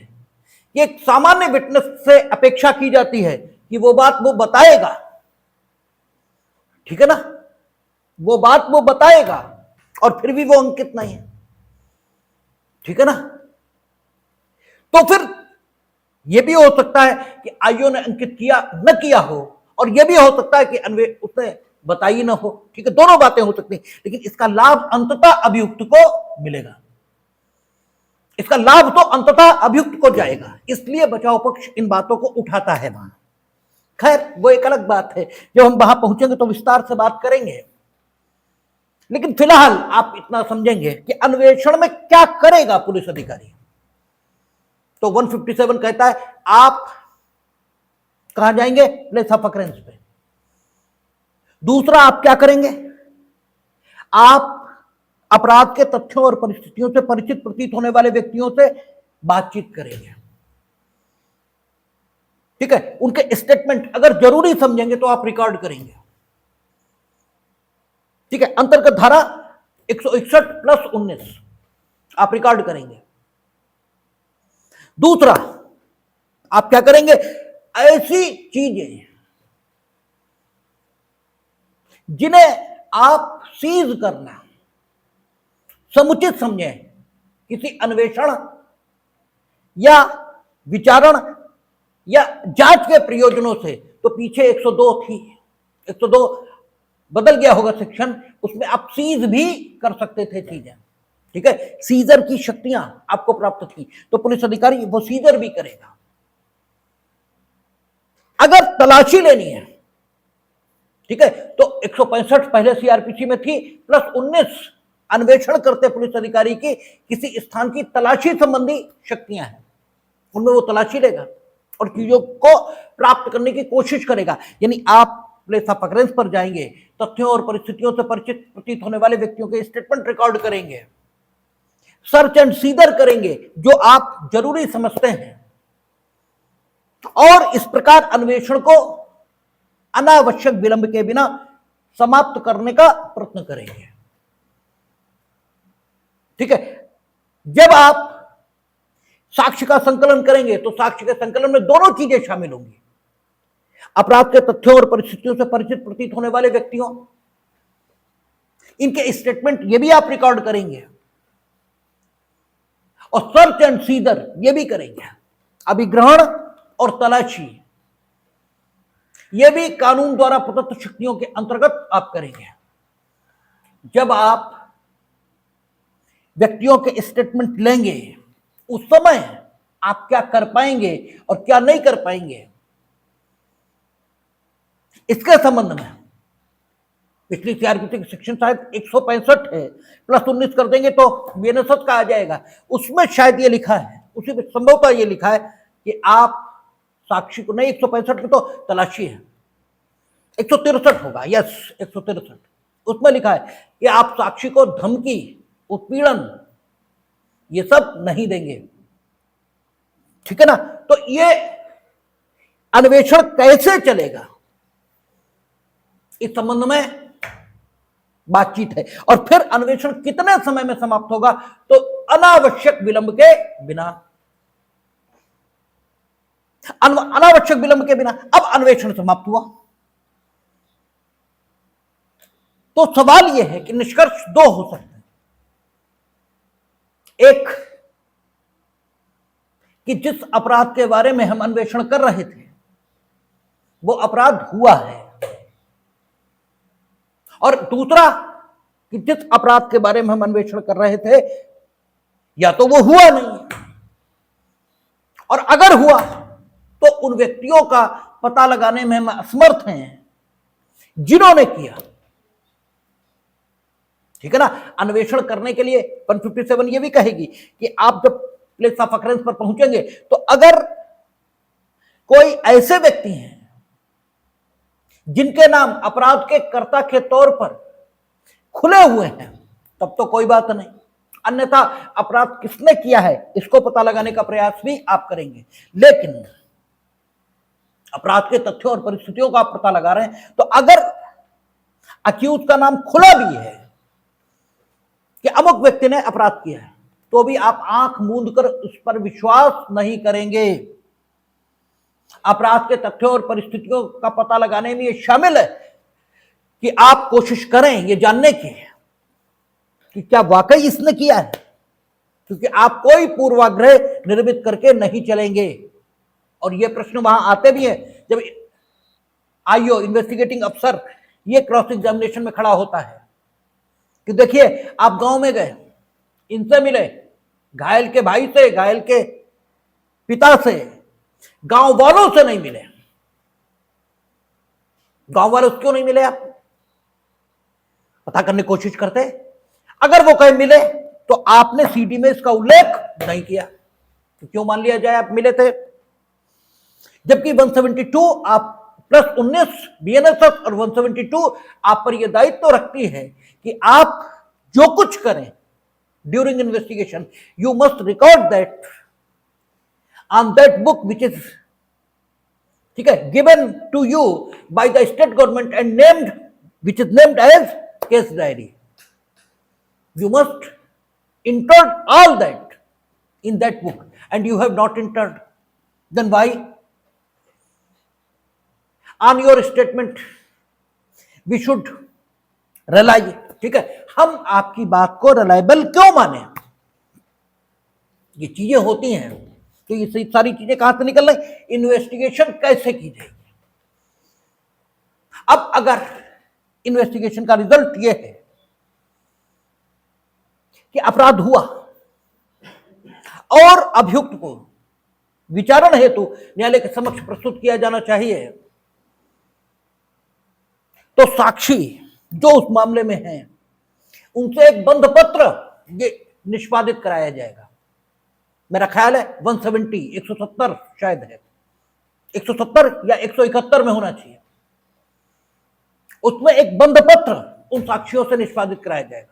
कि एक सामान्य विटनेस से अपेक्षा की जाती है कि वो बात वो बताएगा, ठीक है ना, वो बात वो बताएगा और फिर भी वो अंकित नहीं है, ठीक है ना, तो फिर यह भी हो सकता है कि आईओ ने अंकित किया न किया हो, और यह भी हो सकता है कि उसने बताई ना हो, ठीक है, दोनों बातें हो सकती हैं, लेकिन इसका लाभ अंततः अभियुक्त को मिलेगा, इसका लाभ तो अंततः अभियुक्त को जाएगा, इसलिए बचाव पक्ष इन बातों को उठाता है वहां। खैर वो एक अलग बात है, जब हम वहां पहुंचेंगे तो विस्तार से बात करेंगे, लेकिन फिलहाल आप इतना समझेंगे कि अन्वेषण में क्या करेगा पुलिस अधिकारी। तो 157 कहता है आप कहां जाएंगे, प्लेस ऑफ अकरेंस पे। दूसरा आप क्या करेंगे, आप अपराध के तथ्यों और परिस्थितियों से परिचित प्रतीत होने वाले व्यक्तियों से बातचीत करेंगे, ठीक है, उनके स्टेटमेंट अगर जरूरी समझेंगे तो आप रिकॉर्ड करेंगे, ठीक है, अंतर्गत धारा 161 प्लस 19 आप रिकॉर्ड करेंगे। दूसरा आप क्या करेंगे, ऐसी चीजें जिन्हें आप सीज करना समुचित समझे किसी अन्वेषण या विचारण या जांच के प्रयोजनों से, तो पीछे 102 थी, 102 बदल गया होगा सेक्शन, उसमें आप सीज भी कर सकते थे चीजें, ठीक है, सीजर की शक्तियां आपको प्राप्त थी, तो पुलिस अधिकारी वो सीजर भी करेगा। अगर तलाशी लेनी है, ठीक है, तो 165 पहले सीआरपीसी में थी प्लस 19 अन्वेषण करते पुलिस अधिकारी की किसी स्थान की तलाशी संबंधी शक्तियां हैं, उनमें वो तलाशी लेगा और चीजों को प्राप्त करने की कोशिश करेगा। यानी आप प्लेस ऑफ अकरेंस पर जाएंगे, तथ्यों और परिस्थितियों से परिचित प्रतीत होने वाले व्यक्तियों के स्टेटमेंट रिकॉर्ड करेंगे, सर्च एंड सीजर करेंगे जो आप जरूरी समझते हैं, और इस प्रकार अन्वेषण को अनावश्यक विलंब के बिना समाप्त करने का प्रयत्न करेंगे, ठीक है। जब आप साक्ष्य का संकलन करेंगे तो साक्ष्य के संकलन में दोनों चीजें शामिल होंगी, अपराध के तथ्यों और परिस्थितियों से परिचित प्रतीत होने वाले व्यक्तियों इनके स्टेटमेंट ये भी आप रिकॉर्ड करेंगे, और सर्च एंड सीजर ये भी करेंगे, अभिग्रहण और तलाशी ये भी कानून द्वारा प्रदत्त शक्तियों के अंतर्गत आप करेंगे। जब आप व्यक्तियों के स्टेटमेंट लेंगे उस समय आप क्या कर पाएंगे और क्या नहीं कर पाएंगे, इसके संबंध में पिछली सीआरपीसी की सेक्शन शायद 165 है, प्लस 19 कर देंगे तो बीएनएसएस का आ जाएगा, उसमें शायद ये लिखा है, उसी में संभवतः ये लिखा है कि आप साक्षी को, नहीं 165 में तो तलाशी है, 163 होगा, यस 163, उसमें लिखा है कि आप साक्षी को धमकी, उत्पीड़न ये सब नहीं देंगे, ठीक है ना। तो ये अन्वेषण कैसे चलेगा इस संबंध में बातचीत है, और फिर अन्वेषण कितने समय में समाप्त होगा, तो अनावश्यक विलंब के बिना, अनावश्यक विलंब के बिना। अब अन्वेषण समाप्त हुआ तो सवाल यह है कि निष्कर्ष दो हो सकते हैं, एक कि जिस अपराध के बारे में हम अन्वेषण कर रहे थे वो अपराध हुआ है, और दूसरा कि जिस अपराध के बारे में हम अन्वेषण कर रहे थे या तो वो हुआ नहीं, और अगर हुआ तो उन व्यक्तियों का पता लगाने में हम असमर्थ हैं जिन्होंने किया, ठीक है ना। अन्वेषण करने के लिए 157 ये भी कहेगी कि आप जब प्लेस ऑफ अकरेंस पर पहुंचेंगे तो अगर कोई ऐसे व्यक्ति हैं जिनके नाम अपराध के कर्ता के तौर पर खुले हुए हैं तब तो कोई बात नहीं, अन्यथा अपराध किसने किया है इसको पता लगाने का प्रयास भी आप करेंगे। लेकिन अपराध के तथ्यों और परिस्थितियों का आप पता लगा रहे हैं, तो अगर अक्यूज का नाम खुला भी है कि अमुक व्यक्ति ने अपराध किया है, तो भी आप आंख मूंद कर उस पर विश्वास नहीं करेंगे। अपराध के तथ्यों और परिस्थितियों का पता लगाने में यह शामिल है कि आप कोशिश करें ये जानने की कि क्या वाकई इसने किया है, क्योंकि आप कोई पूर्वाग्रह निर्मित करके नहीं चलेंगे। और ये प्रश्न वहां आते भी हैं जब आईओ इन्वेस्टिगेटिंग अफसर ये क्रॉस एग्जामिनेशन में खड़ा होता है कि देखिए आप गांव में गए, इनसे मिले, घायल के भाई से, घायल के पिता से, गांव वालों से नहीं मिले। गांव वालों से क्यों नहीं मिले? आप पता करने की कोशिश करते। अगर वो कहीं मिले तो आपने सीडी में इसका उल्लेख नहीं किया, तो क्यों मान लिया जाए आप मिले थे? जबकि 172 आप +19 बीएनएसएस और 172 आप पर यह दायित्व रखती है कि आप जो कुछ करें during investigation, you must record that on that book which is, ठीक है, given to you by the state government and named, which is named as case diary. You must enter all that in that book, and you have not entered. Then why? On your statement we should rely. ठीक है, हम आपकी बात को reliable क्यों माने? ये चीजें होती हैं, तो ये सारी चीजें कहां से निकल रही? इन्वेस्टिगेशन कैसे की जाएगी? अब अगर इन्वेस्टिगेशन का रिजल्ट ये है कि अपराध हुआ और अभियुक्त को विचारण हेतु न्यायालय के समक्ष प्रस्तुत किया जाना चाहिए, तो साक्षी जो उस मामले में हैं उनसे एक बंध पत्र ये निष्पादित कराया जाएगा। मेरा ख्याल है 170, 170 शायद है, 170 या 171 में होना चाहिए। उसमें एक बंध पत्र उन साक्षियों से निष्पादित कराया जाएगा।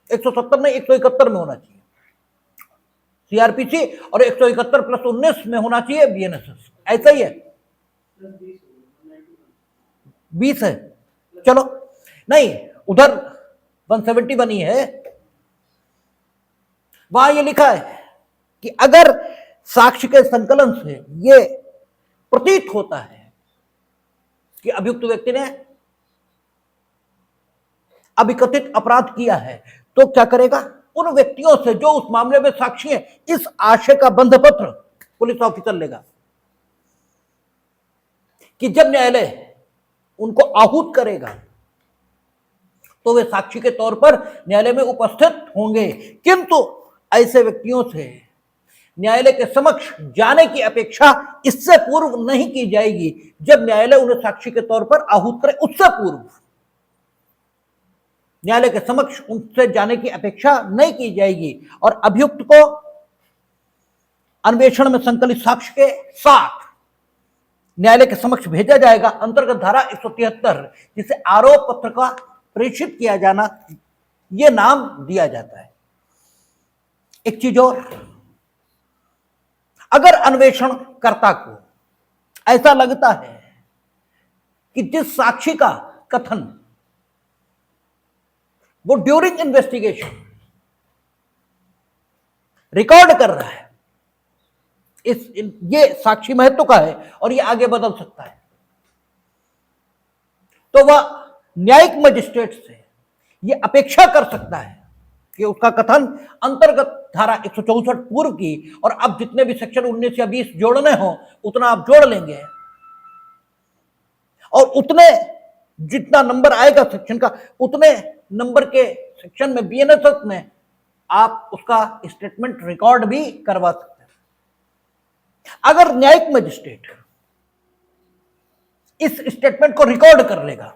170 में 171 में होना चाहिए सीआरपीसी, और 171 +19 में होना चाहिए बीएनएसएस। ऐसा ही है, 20 है, चलो नहीं, उधर 170 बनी है, वहां ये लिखा है कि अगर साक्ष्य के संकलन से ये प्रतीत होता है कि अभियुक्त व्यक्ति ने अभिकथित अपराध किया है, तो क्या करेगा? उन व्यक्तियों से जो उस मामले में साक्षी हैं, इस आशय का बंध पत्र पुलिस ऑफिसर लेगा कि जब न्यायालय उनको आहूत करेगा तो वे साक्षी के तौर पर न्यायालय में उपस्थित होंगे। किंतु ऐसे व्यक्तियों से न्यायालय के समक्ष जाने की अपेक्षा इससे पूर्व नहीं की जाएगी। जब न्यायालय उन्हें साक्षी के तौर पर आहूत करे, उससे पूर्व न्यायालय के समक्ष उनसे जाने की अपेक्षा नहीं की जाएगी। और अभियुक्त को अन्वेषण में संकलित साक्ष्य के साथ न्यायालय के समक्ष भेजा जाएगा। अंतर्गत धारा 173, जिसे आरोप पत्र का प्रेषित किया जाना, यह नाम दिया जाता है। एक चीज और, अगर अन्वेषणकर्ता को ऐसा लगता है कि जिस साक्षी का कथन वो ड्यूरिंग इन्वेस्टिगेशन रिकॉर्ड कर रहा है, ये साक्षी महत्व का है और ये आगे बदल सकता है, तो वह न्यायिक मजिस्ट्रेट से ये अपेक्षा कर सकता है कि उसका कथन अंतर्गत धारा 164 पूर्व की, और अब जितने भी सेक्शन 19 या 20 जोड़ने हो उतना आप जोड़ लेंगे, और उतने जितना नंबर आएगा सेक्शन का, उतने नंबर के सेक्शन में बीएनएसएस में आप उसका स्टेटमेंट रिकॉर्ड भी करवा सकते हैं। अगर न्यायिक मजिस्ट्रेट इस स्टेटमेंट को रिकॉर्ड कर लेगा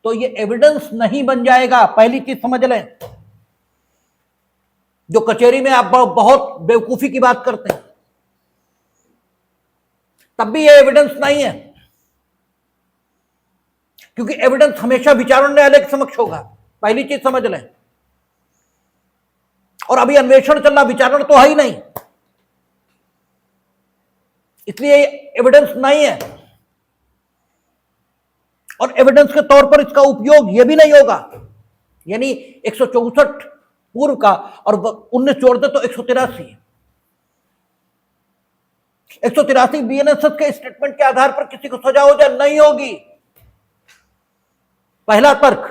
तो ये एविडेंस नहीं बन जाएगा। पहली चीज समझ लें, जो कचहरी में आप बहुत बेवकूफी की बात करते हैं, तब भी ये एविडेंस नहीं है, क्योंकि एविडेंस हमेशा विचारण न्यायालय के समक्ष होगा। पहली चीज समझ लें। और अभी अन्वेषण चल रहा, विचारण तो है ही नहीं, इसलिए एविडेंस नहीं है, और एविडेंस के तौर पर इसका उपयोग यह भी नहीं होगा। यानी 164 पूर्व का, और 19 जोड़ दे तो 183। 183 बीएनएसएस के स्टेटमेंट के आधार पर किसी को सजा हो जाए नहीं होगी। पहला तर्क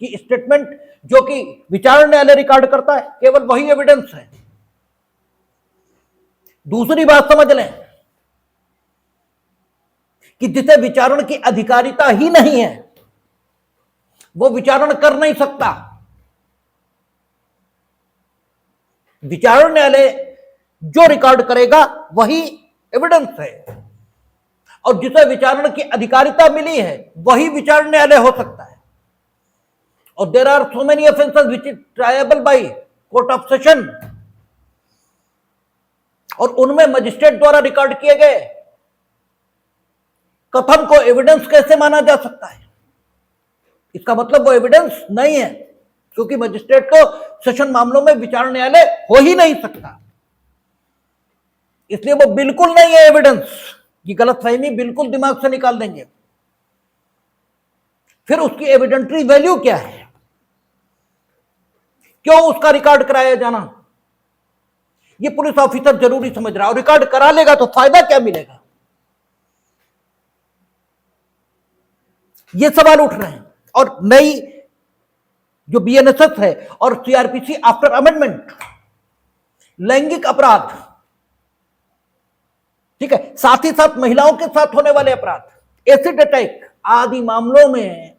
कि स्टेटमेंट जो कि विचारण न्यायालय रिकॉर्ड करता है केवल वही एविडेंस है। दूसरी बात समझ लें कि जिसे विचारण की अधिकारिता ही नहीं है वो विचारण कर नहीं सकता। विचारण न्यायालय जो रिकॉर्ड करेगा वही एविडेंस है, और जिसे विचारण की अधिकारिता मिली है वही विचारण न्यायालय हो सकता है। और there are so many offences which is triable by court of session, और उनमें मजिस्ट्रेट द्वारा रिकॉर्ड किए गए कथन को एविडेंस कैसे माना जा सकता है? इसका मतलब वो एविडेंस नहीं है, क्योंकि मजिस्ट्रेट तो सेशन मामलों में विचारण न्यायालय हो ही नहीं सकता, इसलिए वो बिल्कुल नहीं है एविडेंस। ये गलतफहमी बिल्कुल दिमाग से निकाल देंगे। फिर उसकी एविडेंटरी वैल्यू क्या है? क्यों उसका रिकॉर्ड कराया जाना? ये पुलिस ऑफिसर जरूरी समझ रहा है, और रिकॉर्ड करा लेगा तो फायदा क्या मिलेगा? ये सवाल उठ रहे हैं। और नई जो बीएनएसएस है और सीआरपीसी आफ्टर अमेंडमेंट, लैंगिक अपराध, ठीक है, साथ ही साथ महिलाओं के साथ होने वाले अपराध, एसिड अटैक आदि मामलों में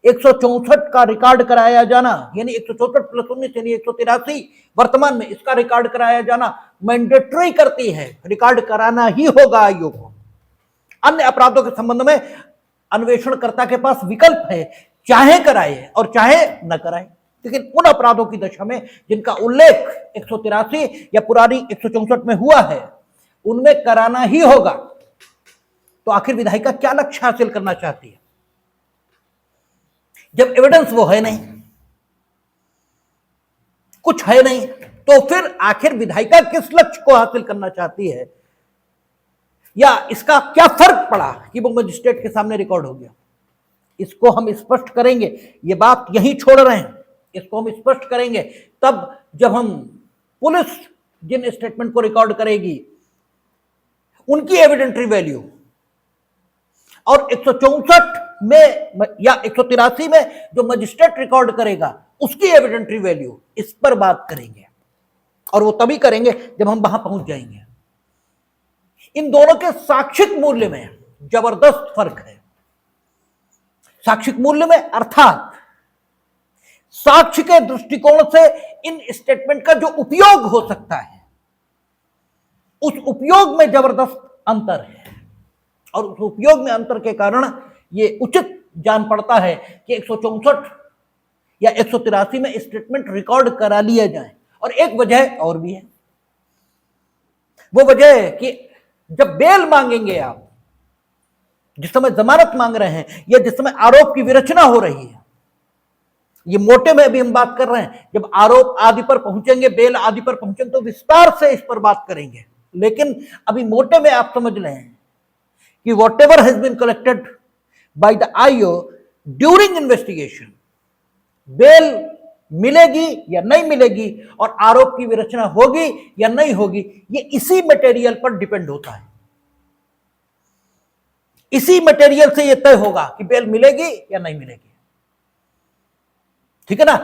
164 का रिकॉर्ड कराया जाना, यानी 164 प्लस 19 यानी 183 वर्तमान में, इसका रिकॉर्ड कराया जाना मैंडेटरी करती है, रिकॉर्ड कराना ही होगा आयोग को। अन्य अपराधों के संबंध में अन्वेषणकर्ता के पास विकल्प है, चाहे कराए और चाहे न कराए, लेकिन उन अपराधों की दशा में जिनका उल्लेख 183 या पुरानी 164 में हुआ है उनमें कराना ही होगा। तो आखिर विधायिका क्या लक्ष्य हासिल करना चाहती है जब एविडेंस वो है नहीं, कुछ है नहीं? तो फिर आखिर विधायिका किस लक्ष्य को हासिल करना चाहती है, या इसका क्या फर्क पड़ा कि वो मजिस्ट्रेट के सामने रिकॉर्ड हो गया? इसको हम स्पष्ट करेंगे। ये बात यहीं छोड़ रहे हैं, इसको हम स्पष्ट करेंगे तब जब हम पुलिस जिन स्टेटमेंट को रिकॉर्ड करेगी उनकी एविडेंटरी वैल्यू और 164 में या 183 में जो मजिस्ट्रेट रिकॉर्ड करेगा उसकी एविडेंटरी वैल्यू, इस पर बात करेंगे। और वो तभी करेंगे जब हम वहां पहुंच जाएंगे। इन दोनों के साक्षिक मूल्य में जबरदस्त फर्क है। साक्षिक मूल्य में अर्थात साक्ष्य के दृष्टिकोण से इन स्टेटमेंट का जो उपयोग हो सकता है उस उपयोग में जबरदस्त अंतर है, और उस उपयोग में अंतर के कारण ये उचित जान पड़ता है कि 164 या 183 में स्टेटमेंट रिकॉर्ड करा लिया जाए। और एक वजह और भी है, वो वजह है कि जब बेल मांगेंगे आप, जिस समय जमानत मांग रहे हैं या जिस समय आरोप की विरचना हो रही है, ये मोटे में भी हम बात कर रहे हैं, जब आरोप आदि पर पहुंचेंगे, बेल आदि पर पहुंचेंगे तो विस्तार से इस पर बात करेंगे। लेकिन अभी मोटे में आप समझ रहे हैं कि whatever has been collected by the IO during investigation, bail मिलेगी या नहीं मिलेगी और आरोप की विरचना होगी या नहीं होगी, ये इसी मटेरियल पर डिपेंड होता है। इसी मटेरियल से यह तय होगा कि बेल मिलेगी या नहीं मिलेगी, ठीक है ना?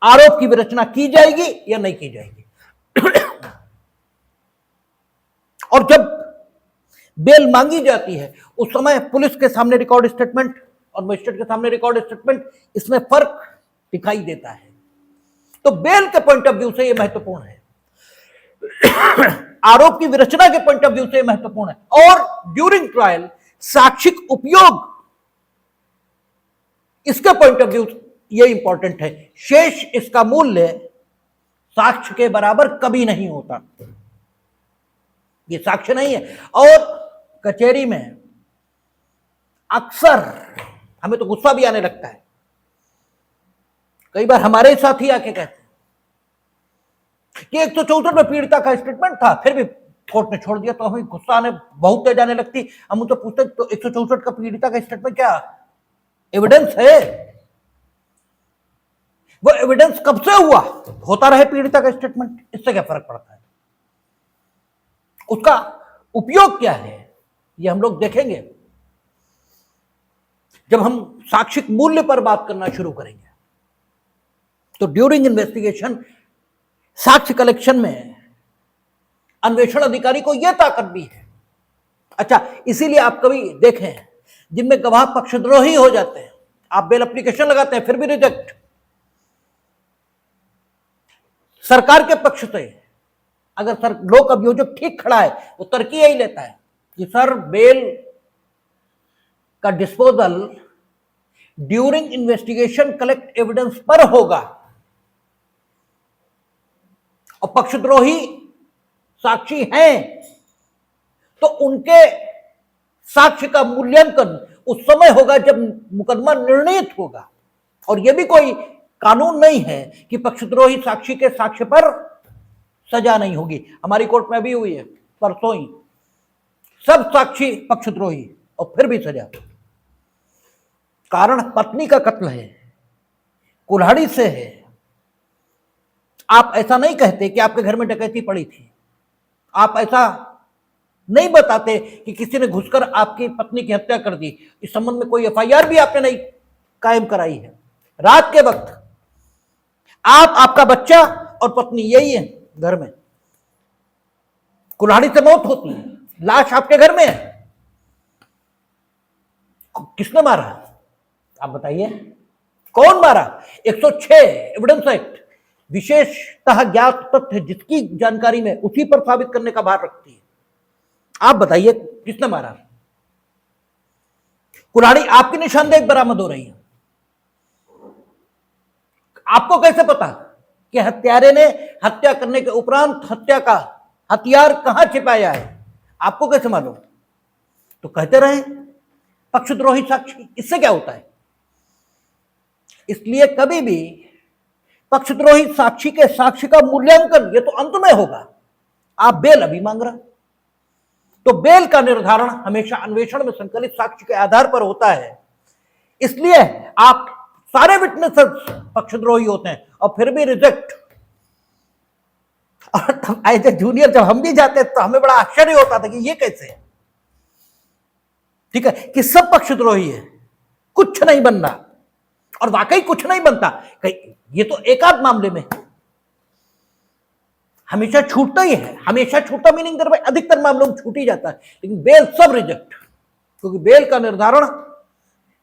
आरोप की विरचना की जाएगी या नहीं की जाएगी। और जब बेल मांगी जाती है उस समय पुलिस के सामने रिकॉर्ड स्टेटमेंट और मजिस्ट्रेट के सामने रिकॉर्ड स्टेटमेंट, इसमें फर्क दिखाई देता है। तो बेल के पॉइंट ऑफ व्यू से यह महत्वपूर्ण है, आरोप की विरचना के पॉइंट ऑफ व्यू से यह महत्वपूर्ण है, और ड्यूरिंग ट्रायल साक्षिक उपयोग, इसके पॉइंट ऑफ व्यू यह इंपॉर्टेंट है। शेष इसका मूल्य साक्ष्य के बराबर कभी नहीं होता, ये साक्ष्य नहीं है। और कचहरी में अक्सर हमें तो गुस्सा भी आने लगता है, कई बार हमारे साथ ही आके कहते हैं कि 164 में पीड़िता का स्टेटमेंट था फिर भी कोर्ट ने छोड़ दिया, तो हमें गुस्सा आने बहुत तेज आने लगती। हम उनसे पूछते तो 164 का पीड़िता का स्टेटमेंट क्या एविडेंस है? वो एविडेंस कब से हुआ, होता रहे पीड़िता का स्टेटमेंट, इससे क्या फर्क पड़ता है? उसका उपयोग क्या है ये हम लोग देखेंगे जब हम साक्षिक मूल्य पर बात करना शुरू करेंगे। तो ड्यूरिंग इन्वेस्टिगेशन साक्ष्य कलेक्शन में अन्वेषण अधिकारी को यह ताकत भी है। अच्छा, इसीलिए आप कभी देखें जिनमें गवाह पक्षद्रोही हो जाते हैं, आप बेल एप्लीकेशन लगाते हैं फिर भी रिजेक्ट। सरकार के पक्ष से अगर सर लोक अभियोजक ठीक खड़ा है, वो तर्क यही लेता है कि सर बेल का disposal during investigation collect evidence पर होगा, और पक्षद्रोही साक्षी हैं तो उनके साक्ष्य का मूल्यांकन उस समय होगा जब मुकदमा निर्णीत होगा। और यह भी कोई कानून नहीं है कि पक्षद्रोही साक्षी के साक्ष्य पर सजा नहीं होगी। हमारी कोर्ट में भी हुई है परसों ही, सब साक्षी पक्षद्रोही और फिर भी सजा। कारण पत्नी का कत्ल है, कुल्हाड़ी से है। आप ऐसा नहीं कहते कि आपके घर में डकैती पड़ी थी, आप ऐसा नहीं बताते कि किसी ने घुसकर आपकी पत्नी की हत्या कर दी। इस संबंध में कोई एफआईआर भी आपने नहीं कायम कराई है। रात के वक्त आप, आपका बच्चा और पत्नी यही है घर में, कुल्हाड़ी से मौत होती है, लाश आपके घर में है, किसने मारा आप बताइए? कौन मारा? 106 एविडेंस एक्ट विशेषतः ज्ञात तथ्य जिसकी जानकारी में उसी पर साबित करने का भार रखती है। आप बताइए किसने मारा? कुल्हाड़ी आपकी निशानदेही बरामद हो रही है, आपको कैसे पता कि हत्यारे ने हत्या करने के उपरांत हत्या का हथियार कहां छिपाया है? आपको कैसे मालूम? तो कहते रहे पक्षद्रोही साक्षी, इससे क्या होता है? इसलिए कभी भी पक्षद्रोही साक्षी के साक्ष्य का मूल्यांकन ये तो अंत में होगा। आप बेल अभी मांग रहे, तो बेल का निर्धारण हमेशा अन्वेषण में संकलित साक्ष्य के आधार पर होता है। इसलिए आप सारे विटनेसेस पक्षद्रोही होते हैं और फिर भी रिजेक्ट। और तब एज ए जूनियर जब हम भी जाते तो हमें बड़ा आश्चर्य होता था कि ये कैसे है, ठीक है, कि सब पक्षद्रोही है, कुछ नहीं बन रहा। और वाकई कुछ नहीं बनता, ये तो एकाध मामले में हमेशा छूटता ही है, हमेशा छूटता मीनिंग दर अधिकतर मामलों में छूट ही जाता है। लेकिन बेल सब रिजेक्ट, क्योंकि बेल का निर्धारण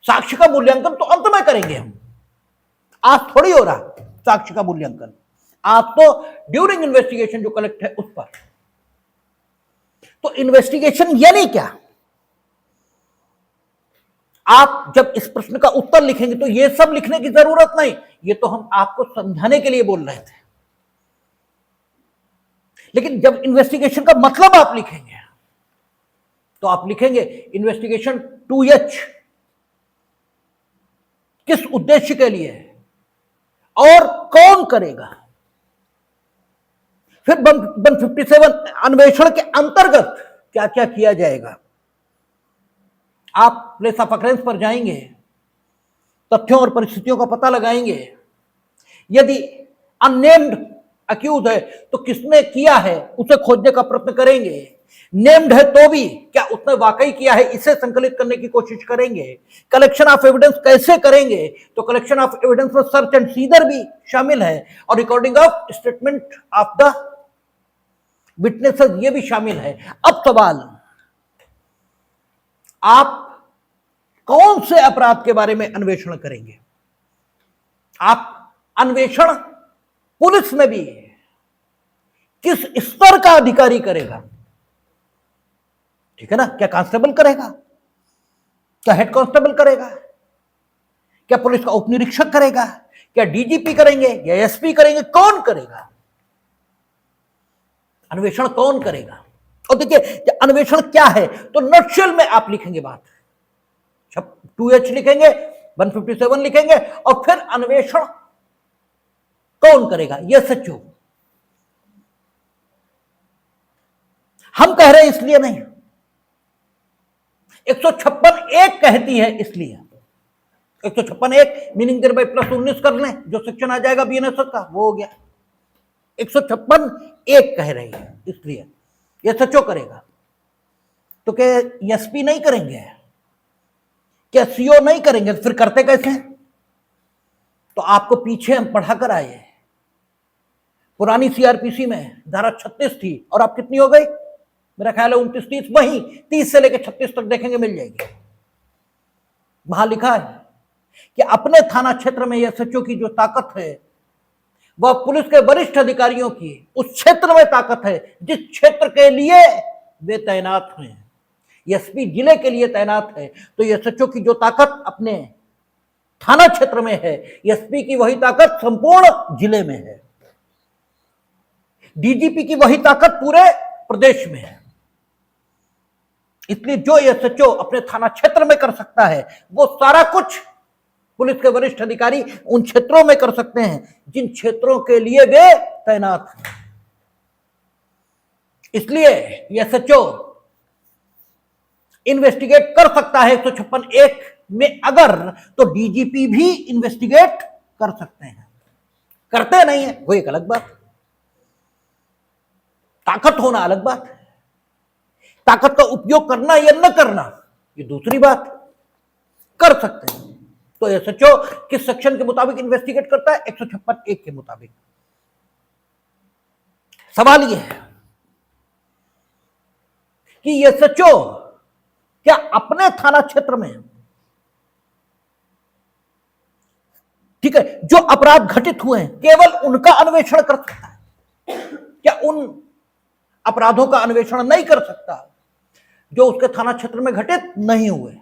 साक्ष्य का मूल्यांकन तो अंत में करेंगे हम। आज थोड़ी हो रहा साक्ष्य का मूल्यांकन, आज तो ड्यूरिंग इन्वेस्टिगेशन जो कलेक्ट है उस पर। तो इन्वेस्टिगेशन यानी क्या? आप जब इस प्रश्न का उत्तर लिखेंगे तो ये सब लिखने की जरूरत नहीं, ये तो हम आपको समझाने के लिए बोल रहे थे। लेकिन जब इन्वेस्टिगेशन का मतलब आप लिखेंगे तो आप लिखेंगे इन्वेस्टिगेशन 2H किस उद्देश्य के लिए और कौन करेगा। फिर 157 अन्वेषण के अंतर्गत क्या क्या किया जाएगा। आप प्लेस ऑफ अकरेंस पर जाएंगे, तथ्यों और परिस्थितियों का पता लगाएंगे। यदि अननेम्ड अक्यूज है तो किसने किया है उसे खोजने का प्रयत्न करेंगे। नेम्ड है तो भी क्या उसने वाकई किया है इसे संकलित करने की कोशिश करेंगे। कलेक्शन ऑफ एविडेंस कैसे करेंगे? तो कलेक्शन ऑफ एविडेंस में सर्च एंड सीजर भी शामिल है और recording of statement of the witnesses ये भी शामिल है। अब सवाल, आप कौन से अपराध के बारे में अन्वेषण करेंगे? आप अन्वेषण पुलिस में भी किस स्तर का अधिकारी करेगा? ठीक है ना? क्या कांस्टेबल करेगा? क्या हेड कांस्टेबल करेगा? क्या पुलिस का उप निरीक्षक करेगा? क्या डीजीपी करेंगे या एसपी करेंगे? कौन करेगा अन्वेषण? कौन करेगा? और देखिए अन्वेषण क्या है तो नटशेल में आप लिखेंगे बात, 2H लिखेंगे, 157 लिखेंगे और फिर अन्वेषण कौन करेगा। यह सच हो। हम कह रहे हैं इसलिए नहीं, 156 एक कहती है इसलिए। 156(1) मीनिंग देयर बाय +19 कर लें, जो सेक्शन आ जाएगा बीएनएसएस का वो हो गया। 156(1) कह रही है, इसलिए ये सचो करेगा। तो क्या एसपी नहीं करेंगे, क्या सीओ नहीं करेंगे, तो फिर करते कैसे? तो आपको पीछे हम पढ़ा कर आए, पुरानी सीआरपीसी में धारा 36 थी और अब कितनी हो गई? मेरा ख्याल है 29-30, वही 30 से लेकर 36 तक देखेंगे मिल जाएगी। वहां लिखा है कि अपने थाना क्षेत्र में एसएचओ की जो ताकत है वह पुलिस के वरिष्ठ अधिकारियों की उस क्षेत्र में ताकत है जिस क्षेत्र के लिए वे तैनात हैं। एसपी जिले के लिए तैनात है, तो एसएचओ की जो ताकत अपने थाना क्षेत्र में है, एसपी की वही ताकत संपूर्ण जिले में है, डीजीपी की वही ताकत पूरे प्रदेश में है। इसलिए जो एसएचओ अपने थाना क्षेत्र में कर सकता है वो सारा कुछ पुलिस के वरिष्ठ अधिकारी उन क्षेत्रों में कर सकते हैं जिन क्षेत्रों के लिए वे तैनात हैं। इसलिए एसएचओ इन्वेस्टिगेट कर सकता है 156(1) में, अगर तो डीजीपी भी इन्वेस्टिगेट कर सकते हैं। करते नहीं है वो एक अलग बात, ताकत होना अलग बात है, ताकत का उपयोग करना या न करना ये दूसरी बात। कर सकते हैं। तो एसएचओ किस सेक्शन के मुताबिक इन्वेस्टिगेट करता है? 156(1) के मुताबिक। सवाल यह है कि एसएचओ क्या अपने थाना क्षेत्र में, ठीक है, जो अपराध घटित हुए हैं केवल उनका अन्वेषण कर सकता है? क्या उन अपराधों का अन्वेषण नहीं कर सकता जो उसके थाना क्षेत्र में घटित नहीं हुए?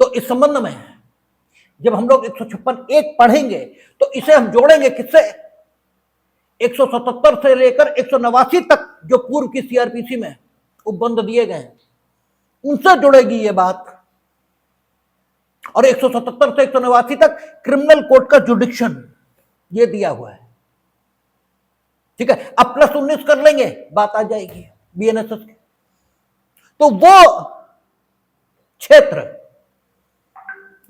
तो इस संबंध में जब हम लोग 156(1) पढ़ेंगे तो इसे हम जोड़ेंगे किससे? 177 से लेकर 189 तक जो पूर्व की सीआरपीसी में उपबंध दिए गए हैं उनसे जुड़ेगी ये बात, और 177 से 189 तक क्रिमिनल कोड का जुडिक्शन ये दिया हुआ है। ठीक है, अब +19 कर लेंगे, बात आ जाएगी बीएनएसएस की। तो वो क्षेत्र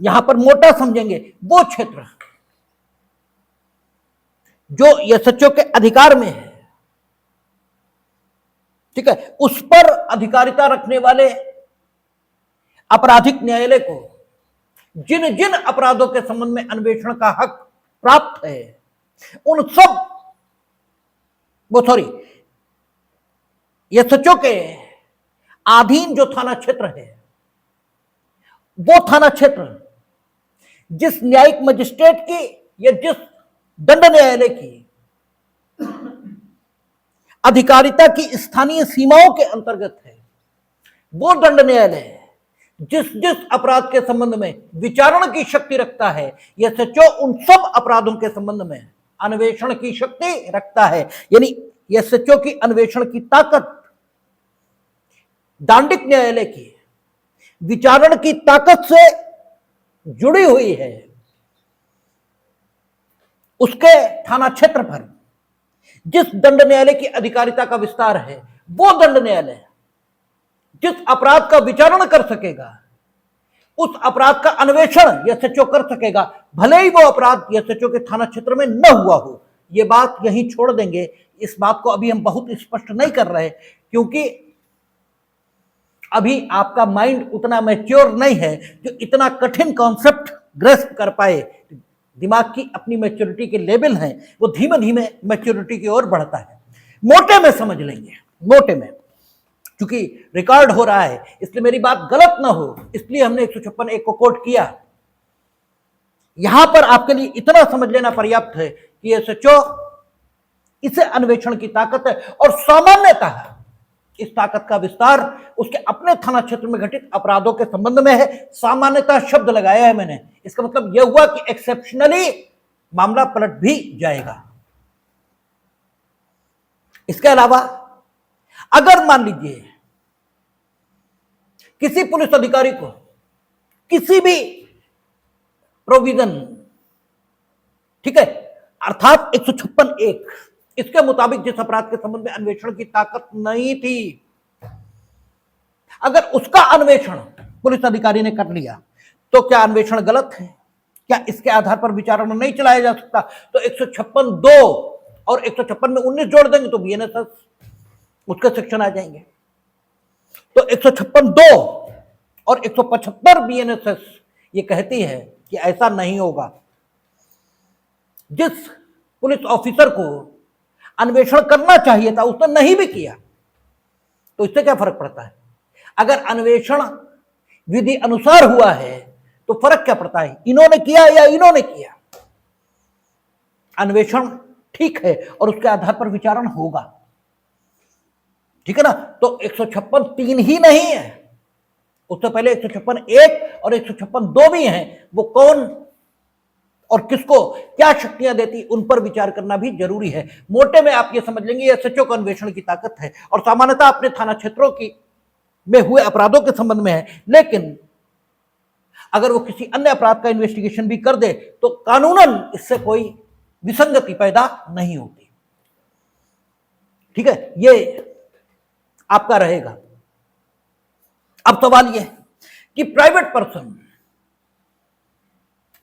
यहां पर मोटा समझेंगे, वो क्षेत्र जो एसएचओ के अधिकार में है, ठीक है, उस पर अधिकारिता रखने वाले आपराधिक न्यायालय को जिन जिन अपराधों के संबंध में अन्वेषण का हक प्राप्त है उन सब एसएचओ के अधीन जो थाना क्षेत्र है, वो थाना क्षेत्र जिस न्यायिक मजिस्ट्रेट की या जिस दंड न्यायालय की अधिकारिता की स्थानीय सीमाओं के अंतर्गत है, वो दंड न्यायालय जिस जिस अपराध के संबंध में विचारण की शक्ति रखता है, एसएचओ उन सब अपराधों के संबंध में अन्वेषण की शक्ति रखता है। यानी एसएचओ की अन्वेषण की ताकत दांडिक न्यायालय की विचारण की ताकत से जुड़ी हुई है। उसके थाना क्षेत्र पर जिस दंड न्यायालय की अधिकारिता का विस्तार है, वो दंड न्यायालय जिस अपराध का विचारण कर सकेगा, उस अपराध का अन्वेषण एसएचओ कर सकेगा, भले ही वो अपराध एसएचओ के थाना क्षेत्र में न हुआ हो। ये बात यहीं छोड़ देंगे, इस बात को अभी हम बहुत स्पष्ट नहीं कर रहे क्योंकि अभी आपका माइंड उतना मैच्योर नहीं है जो इतना कठिन कॉन्सेप्ट ग्रैस्प कर पाए। दिमाग की अपनी मैच्योरिटी के लेवल हैं, वो धीमे धीमे मैच्योरिटी की ओर बढ़ता है। मोटे में समझ लेंगे, मोटे में, क्योंकि रिकॉर्ड हो रहा है इसलिए मेरी बात गलत ना हो, इसलिए हमने 156(1) को कोट किया। यहां पर आपके लिए इतना समझ लेना पर्याप्त है कि एसएचओ इसे अन्वेषण की ताकत है और सामान्यतः इस ताकत का विस्तार उसके अपने थाना क्षेत्र में घटित अपराधों के संबंध में है। सामान्यतः शब्द लगाया है मैंने, इसका मतलब यह हुआ कि एक्सेप्शनली मामला पलट भी जाएगा। इसके अलावा अगर मान लीजिए किसी पुलिस अधिकारी को किसी भी प्रोविजन, ठीक है, अर्थात 156(1) इसके मुताबिक जिस अपराध के संबंध में अन्वेषण की ताकत नहीं थी, अगर उसका अन्वेषण पुलिस अधिकारी ने कर लिया तो क्या अन्वेषण गलत है? क्या इसके आधार पर विचारण नहीं चलाया जा सकता? तो 156(2) और 156 में 19 जोड़ देंगे तो बीएनएसएस उसके सेक्शन आ जाएंगे। तो 156(2) और 175 बीएनएसएस ये कहती है कि ऐसा नहीं होगा। जिस पुलिस ऑफिसर को अन्वेषण करना चाहिए था उसने नहीं भी किया, तो इससे क्या फर्क पड़ता है? अगर अन्वेषण विधि अनुसार हुआ है तो फर्क क्या पड़ता है, इन्होंने किया या इन्होंने किया? अन्वेषण ठीक है और उसके आधार पर विचारण होगा, ठीक है ना। तो 156(3) ही नहीं है, उससे पहले 156(1) और 156(2) भी हैं। वो कौन और किसको क्या शक्तियां देती, उन पर विचार करना भी जरूरी है। मोटे में आप ये समझ लेंगे ये एसएचओ का अन्वेषण की ताकत है और सामान्यतः अपने थाना क्षेत्रों की में हुए अपराधों के संबंध में है। लेकिन अगर वो किसी अन्य अपराध का इन्वेस्टिगेशन भी कर दे तो कानूनन इससे कोई विसंगति पैदा नहीं होती, ठीक है। ये आपका रहेगा। अब सवाल यह कि प्राइवेट पर्सन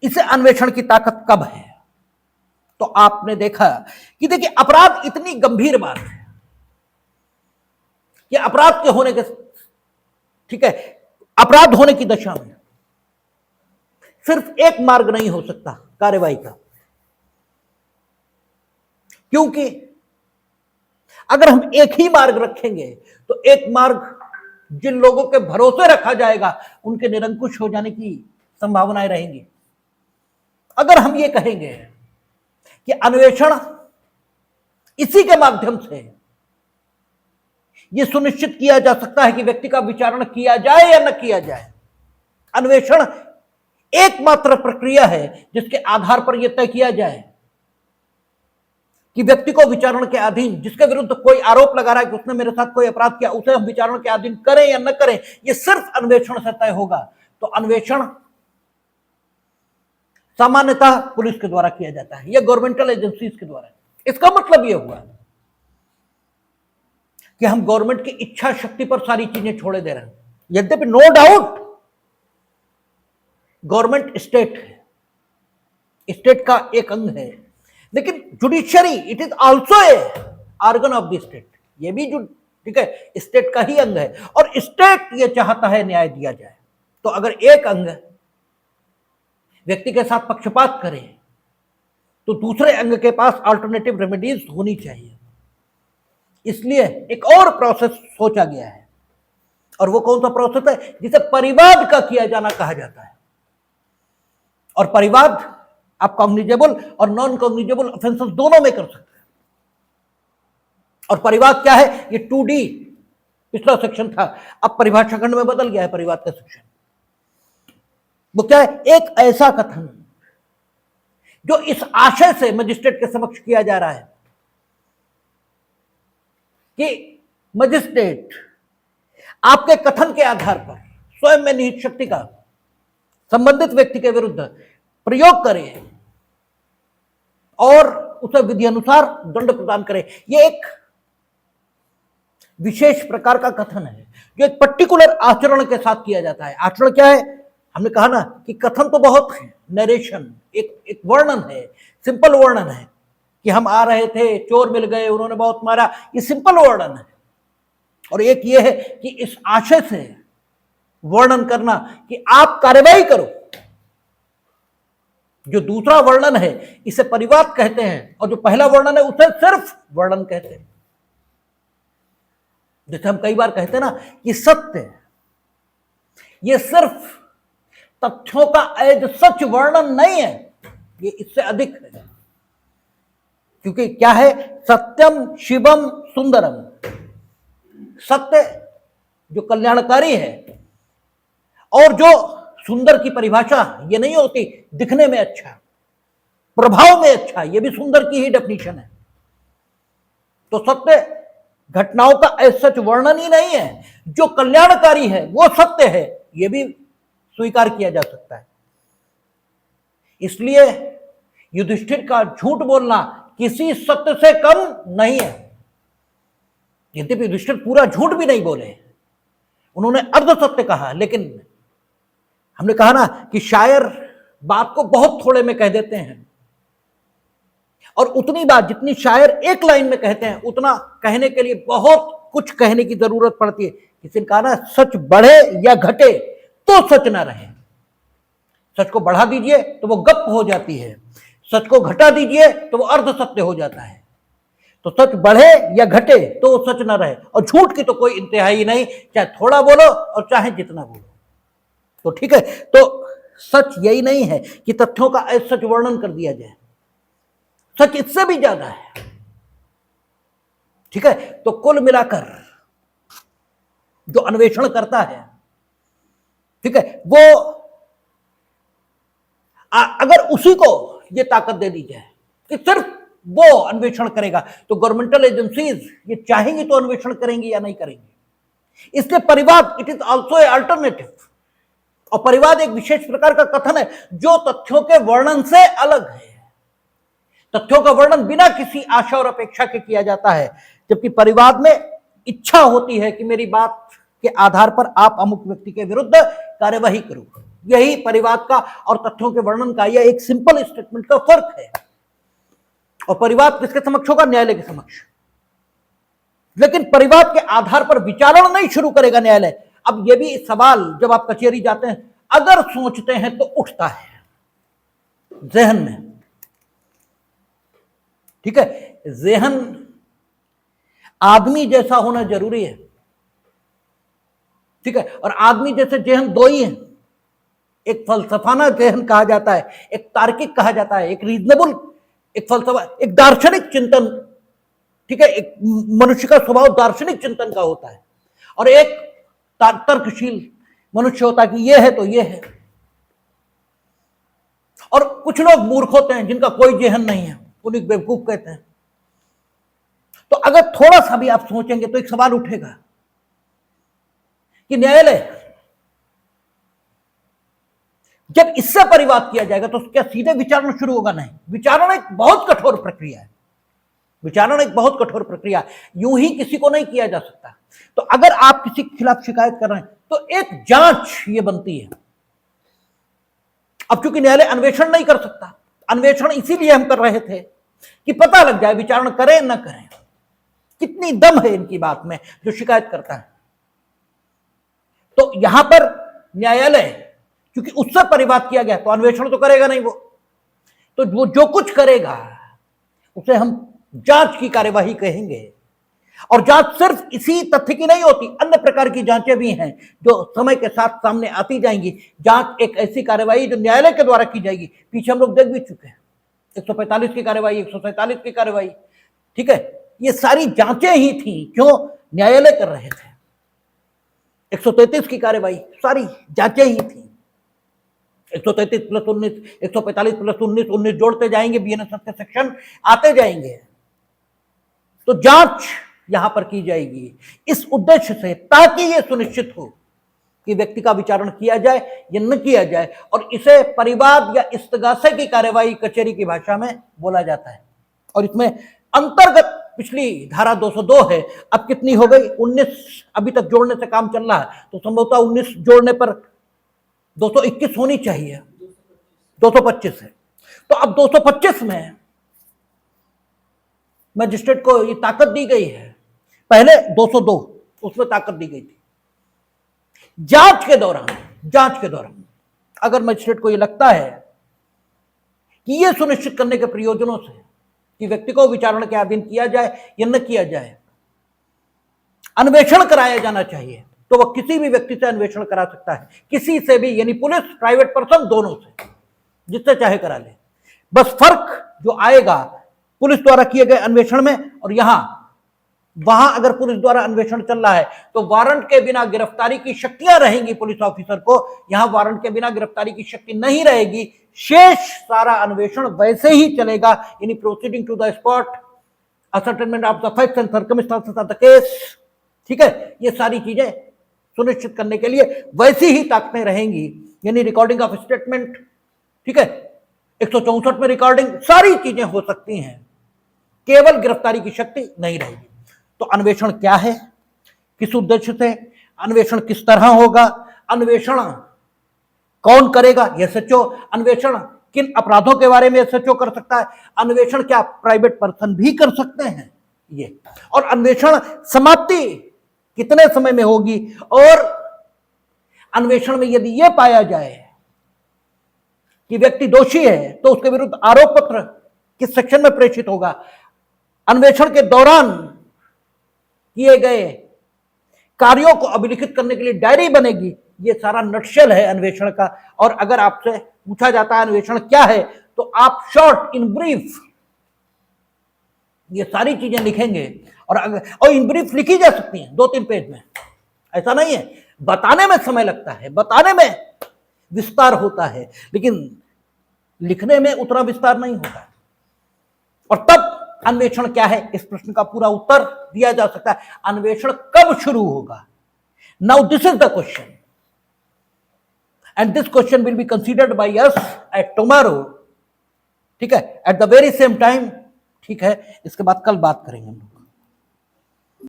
इसे अन्वेषण की ताकत कब है? तो आपने देखा कि देखिए अपराध इतनी गंभीर बात है कि अपराध के होने के, ठीक है, अपराध होने की दशा में सिर्फ एक मार्ग नहीं हो सकता कार्रवाई का, क्योंकि अगर हम एक ही मार्ग रखेंगे तो एक मार्ग जिन लोगों के भरोसे रखा जाएगा उनके निरंकुश हो जाने की संभावनाएं रहेंगी। अगर हम ये कहेंगे कि अन्वेषण इसी के माध्यम से यह सुनिश्चित किया जा सकता है कि व्यक्ति का विचारण किया जाए या न किया जाए, अन्वेषण एकमात्र प्रक्रिया है जिसके आधार पर यह तय किया जाए कि व्यक्ति को विचारण के अधीन, जिसके विरुद्ध कोई आरोप लगा रहा है कि उसने मेरे साथ कोई अपराध किया, उसे हम विचारण के अधीन करें या न करें, यह सिर्फ अन्वेषण से तय होगा। तो अन्वेषण सामान्यतः पुलिस के द्वारा किया जाता है या गवर्नमेंटल एजेंसीज के द्वारा। इसका मतलब यह हुआ कि हम गवर्नमेंट की इच्छा शक्ति पर सारी चीजें छोड़े दे रहे हैं। यद्यपि नो डाउट गवर्नमेंट स्टेट है, स्टेट का एक अंग है, लेकिन judiciary it is also a organ of the state, ये भी जो, ठीक है, स्टेट का ही अंग है और स्टेट ये चाहता है न्याय दिया जाए। तो अगर एक अंग व्यक्ति के साथ पक्षपात करे तो दूसरे अंग के पास अल्टरनेटिव रेमेडीज होनी चाहिए। इसलिए एक और प्रोसेस सोचा गया है और वो कौन सा प्रोसेस है, जिसे परिवाद का किया जाना कहा जाता है। और परिवाद आप कॉग्निजेबल और नॉन कॉग्निजेबल ऑफेंसेस दोनों में कर सकते हैं। और परिवाद क्या है, ये 2D पिछला सेक्शन था, अब परिभाषा खंड में बदल गया है परिवाद का सेक्शन। वो क्या है, एक ऐसा कथन जो इस आशय से मजिस्ट्रेट के समक्ष किया जा रहा है कि मजिस्ट्रेट आपके कथन के आधार पर स्वयं में निहित शक्ति का संबंधित व्यक्ति के विरुद्ध प्रयोग करे और उसे विधि अनुसार दंड प्रदान करे। यह एक विशेष प्रकार का कथन है जो एक पर्टिकुलर आचरण के साथ किया जाता है। आचरण क्या है, हमने कहा ना कि कथन तो बहुत है, नरेशन एक वर्णन है, सिंपल वर्णन है कि हम आ रहे थे, चोर मिल गए, उन्होंने बहुत मारा, ये सिंपल वर्णन है। और एक ये है कि इस आशय से वर्णन करना कि आप कार्रवाई करो। जो दूसरा वर्णन है इसे परिवाद कहते हैं और जो पहला वर्णन है उसे सिर्फ वर्णन कहते हैं। जैसे हम कई बार कहते हैं ना कि सत्य ये सिर्फ तथ्यों का एज सच वर्णन नहीं है, ये इससे अधिक है। क्योंकि क्या है, सत्यम शिवम सुंदरम, सत्य जो कल्याणकारी है और जो सुंदर की परिभाषा ये नहीं होती दिखने में अच्छा, प्रभाव में अच्छा, ये भी सुंदर की ही डेफिनेशन है। तो सत्य घटनाओं का ऐसा सच वर्णन ही नहीं है, जो कल्याणकारी है वो सत्य है, ये भी स्वीकार किया जा सकता है। इसलिए युधिष्ठिर का झूठ बोलना किसी सत्य से कम नहीं है। यद्यपि युधिष्ठिर पूरा झूठ भी नहीं बोले, उन्होंने अर्ध सत्य कहा, लेकिन हमने कहा ना कि शायर बात को बहुत थोड़े में कह देते हैं, और उतनी बात जितनी शायर एक लाइन में कहते हैं उतना कहने के लिए बहुत कुछ कहने की जरूरत पड़ती है। किसी ने कहा ना, सच बढ़े या घटे तो सच ना रहे। सच को बढ़ा दीजिए तो वो गप हो जाती है, सच को घटा दीजिए तो वो अर्ध सत्य हो जाता है। तो सच बढ़े या घटे तो सच ना रहे, और झूठ की तो कोई इंतहाई नहीं, चाहे थोड़ा बोलो और चाहे जितना बोलो। तो ठीक है, तो सच यही नहीं है कि तथ्यों का सच वर्णन कर दिया जाए, सच इससे भी ज्यादा है। ठीक है, तो कुल मिलाकर जो अन्वेषण करता है, ठीक है, वो अगर उसी को ये ताकत दे दी जाए कि सिर्फ वो अन्वेषण करेगा, तो गवर्नमेंटल एजेंसीज ये चाहेंगी तो अन्वेषण करेंगी या नहीं करेंगी। इसलिए परिवाद it is also a alternative, और परिवाद एक विशेष प्रकार का कथन है जो तथ्यों के वर्णन से अलग है। तथ्यों का वर्णन बिना किसी आशा और अपेक्षा के किया जाता है, जबकि परिवाद में इच्छा होती है कि मेरी बात के आधार पर आप अमुक व्यक्ति के विरुद्ध कार्यवाही करो। यही परिवाद का और तथ्यों के वर्णन का यह एक सिंपल स्टेटमेंट का फर्क है। और परिवाद किसके समक्ष होगा? न्यायालय के समक्ष। लेकिन परिवाद के आधार पर विचारण नहीं शुरू करेगा न्यायालय। अब यह भी सवाल जब आप कचहरी जाते हैं अगर सोचते हैं तो उठता है जहन में, ठीक है। जहन आदमी जैसा होना जरूरी है, ठीक है। और आदमी जैसे जहन दो ही हैं, एक फलसफाना जहन कहा जाता है, एक तार्किक कहा जाता है, एक रीजनेबल, एक फलसफा, एक दार्शनिक चिंतन, ठीक है। एक मनुष्य का स्वभाव दार्शनिक चिंतन का होता है, और एक तर्कशील मनुष्य होता है कि यह है तो यह है। और कुछ लोग मूर्ख होते हैं जिनका कोई जहन नहीं है, उन्हें बेवकूफ कहते हैं। तो अगर थोड़ा सा भी आप सोचेंगे तो एक सवाल उठेगा कि न्यायालय जब इससे परिवाद किया जाएगा तो क्या सीधे विचारण शुरू होगा? नहीं, विचारण एक बहुत कठोर प्रक्रिया है, विचारण एक बहुत कठोर प्रक्रिया है, यूं ही किसी को नहीं किया जा सकता। तो अगर आप किसी के खिलाफ शिकायत कर रहे हैं तो एक जांच ये बनती है। अब चूंकि न्यायालय अन्वेषण नहीं कर सकता, अन्वेषण इसीलिए हम कर रहे थे कि पता लग जाए विचारण करें न करें, कितनी दम है इनकी बात में जो शिकायत करता है। तो यहां पर न्यायालय क्योंकि उससे परिवाद किया गया तो अन्वेषण तो करेगा नहीं, तो वो जो कुछ करेगा उसे हम जांच की कार्यवाही कहेंगे। और जांच सिर्फ इसी तथ्य की नहीं होती, अन्य प्रकार की जांचें भी हैं जो समय के साथ सामने आती जाएंगी। जांच एक ऐसी कार्यवाही जो न्यायालय के द्वारा की जाएगी, पीछे हम लोग देख भी चुके हैं, 145 की कार्यवाही, 147 की कार्यवाही, ठीक है। ये सारी जांचें ही थी, क्यों? न्यायालय कर रहे थे। 133 की कार्यवाही सारी जांचें ही थी, 133 प्लस 19, 145 प्लस 19, 19 जोड़ते जाएंगे, बीएनएस के सेक्शन आते जाएंगे। तो जांच यहां पर की जाएगी इस उद्देश्य से ताकि यह सुनिश्चित हो कि व्यक्ति का विचारण किया जाए या न किया जाए, और इसे परिवाद या इस्तगासे की कार्यवाही कचहरी की भाषा में बोला जाता है। और इसमें अंतर्गत पिछली धारा 202 है, अब कितनी हो गई? 19 अभी तक जोड़ने से काम चल रहा है, तो संभवतः 19 जोड़ने पर 221 होनी चाहिए, 225 है। तो अब 225 में मजिस्ट्रेट को ये ताकत दी गई है, पहले 202 उसमें ताकत दी गई थी। जांच के दौरान अगर मजिस्ट्रेट को ये लगता है कि ये सुनिश्चित करने के प्रयोजनों से कि व्यक्ति को विचारण के अधीन किया जाए या न किया जाए, अन्वेषण कराया जाना चाहिए, तो वह किसी भी व्यक्ति से अन्वेषण करा सकता है, किसी से भी, यानी पुलिस, प्राइवेट पर्सन, दोनों से, जिससे चाहे करा ले। बस फर्क जो आएगा पुलिस द्वारा किए गए अन्वेषण में और वहां अगर पुलिस द्वारा अन्वेषण चल रहा है तो वारंट के बिना गिरफ्तारी की शक्तियां रहेंगी पुलिस ऑफिसर को, यहां वारंट के बिना गिरफ्तारी की शक्ति नहीं रहेगी। शेष सारा अन्वेषण वैसे ही चलेगा, यानी proceeding to the spot, ascertainment of the facts and circumstances of the case, ठीक है। ये सारी चीजें सुनिश्चित करने के लिए वैसी ही ताकतें रहेंगी, यानी रिकॉर्डिंग ऑफ स्टेटमेंट, ठीक है, 164 में रिकॉर्डिंग, सारी चीजें हो सकती हैं, केवल गिरफ्तारी की शक्ति नहीं रहेगी। तो अन्वेषण क्या है, किस उद्देश्य से अन्वेषण, किस तरह होगा अन्वेषण, कौन करेगा? एसएचओ। अन्वेषण किन अपराधों के बारे में एसएचओ कर सकता है? अन्वेषण क्या प्राइवेट पर्सन भी कर सकते हैं ये। और अन्वेषण समाप्ति कितने समय में होगी? और अन्वेषण में यदि यह पाया जाए कि व्यक्ति दोषी है तो उसके विरुद्ध आरोप पत्र किस सेक्शन में प्रेषित होगा? अन्वेषण के दौरान किए गए कार्यों को अभिलिखित करने के लिए डायरी बनेगी। ये सारा नटशेल है अन्वेषण का। और अगर आपसे पूछा जाता है अन्वेषण क्या है, तो आप शॉर्ट इन ब्रीफ ये सारी चीजें लिखेंगे। और इन ब्रीफ लिखी जा सकती हैं 2-3 पेज में, ऐसा नहीं है। बताने में समय लगता है, बताने में विस्तार होता है, लेकिन लिखने में उतना विस्तार नहीं होता। और तब अन्वेषण क्या है, इस प्रश्न का पूरा उत्तर दिया जा सकता है। अन्वेषण कब शुरू होगा? Now this is the question, and this question will be considered by us at tomorrow, ठीक है, at the very same time, ठीक है। इसके बाद कल बात करेंगे हम लोग।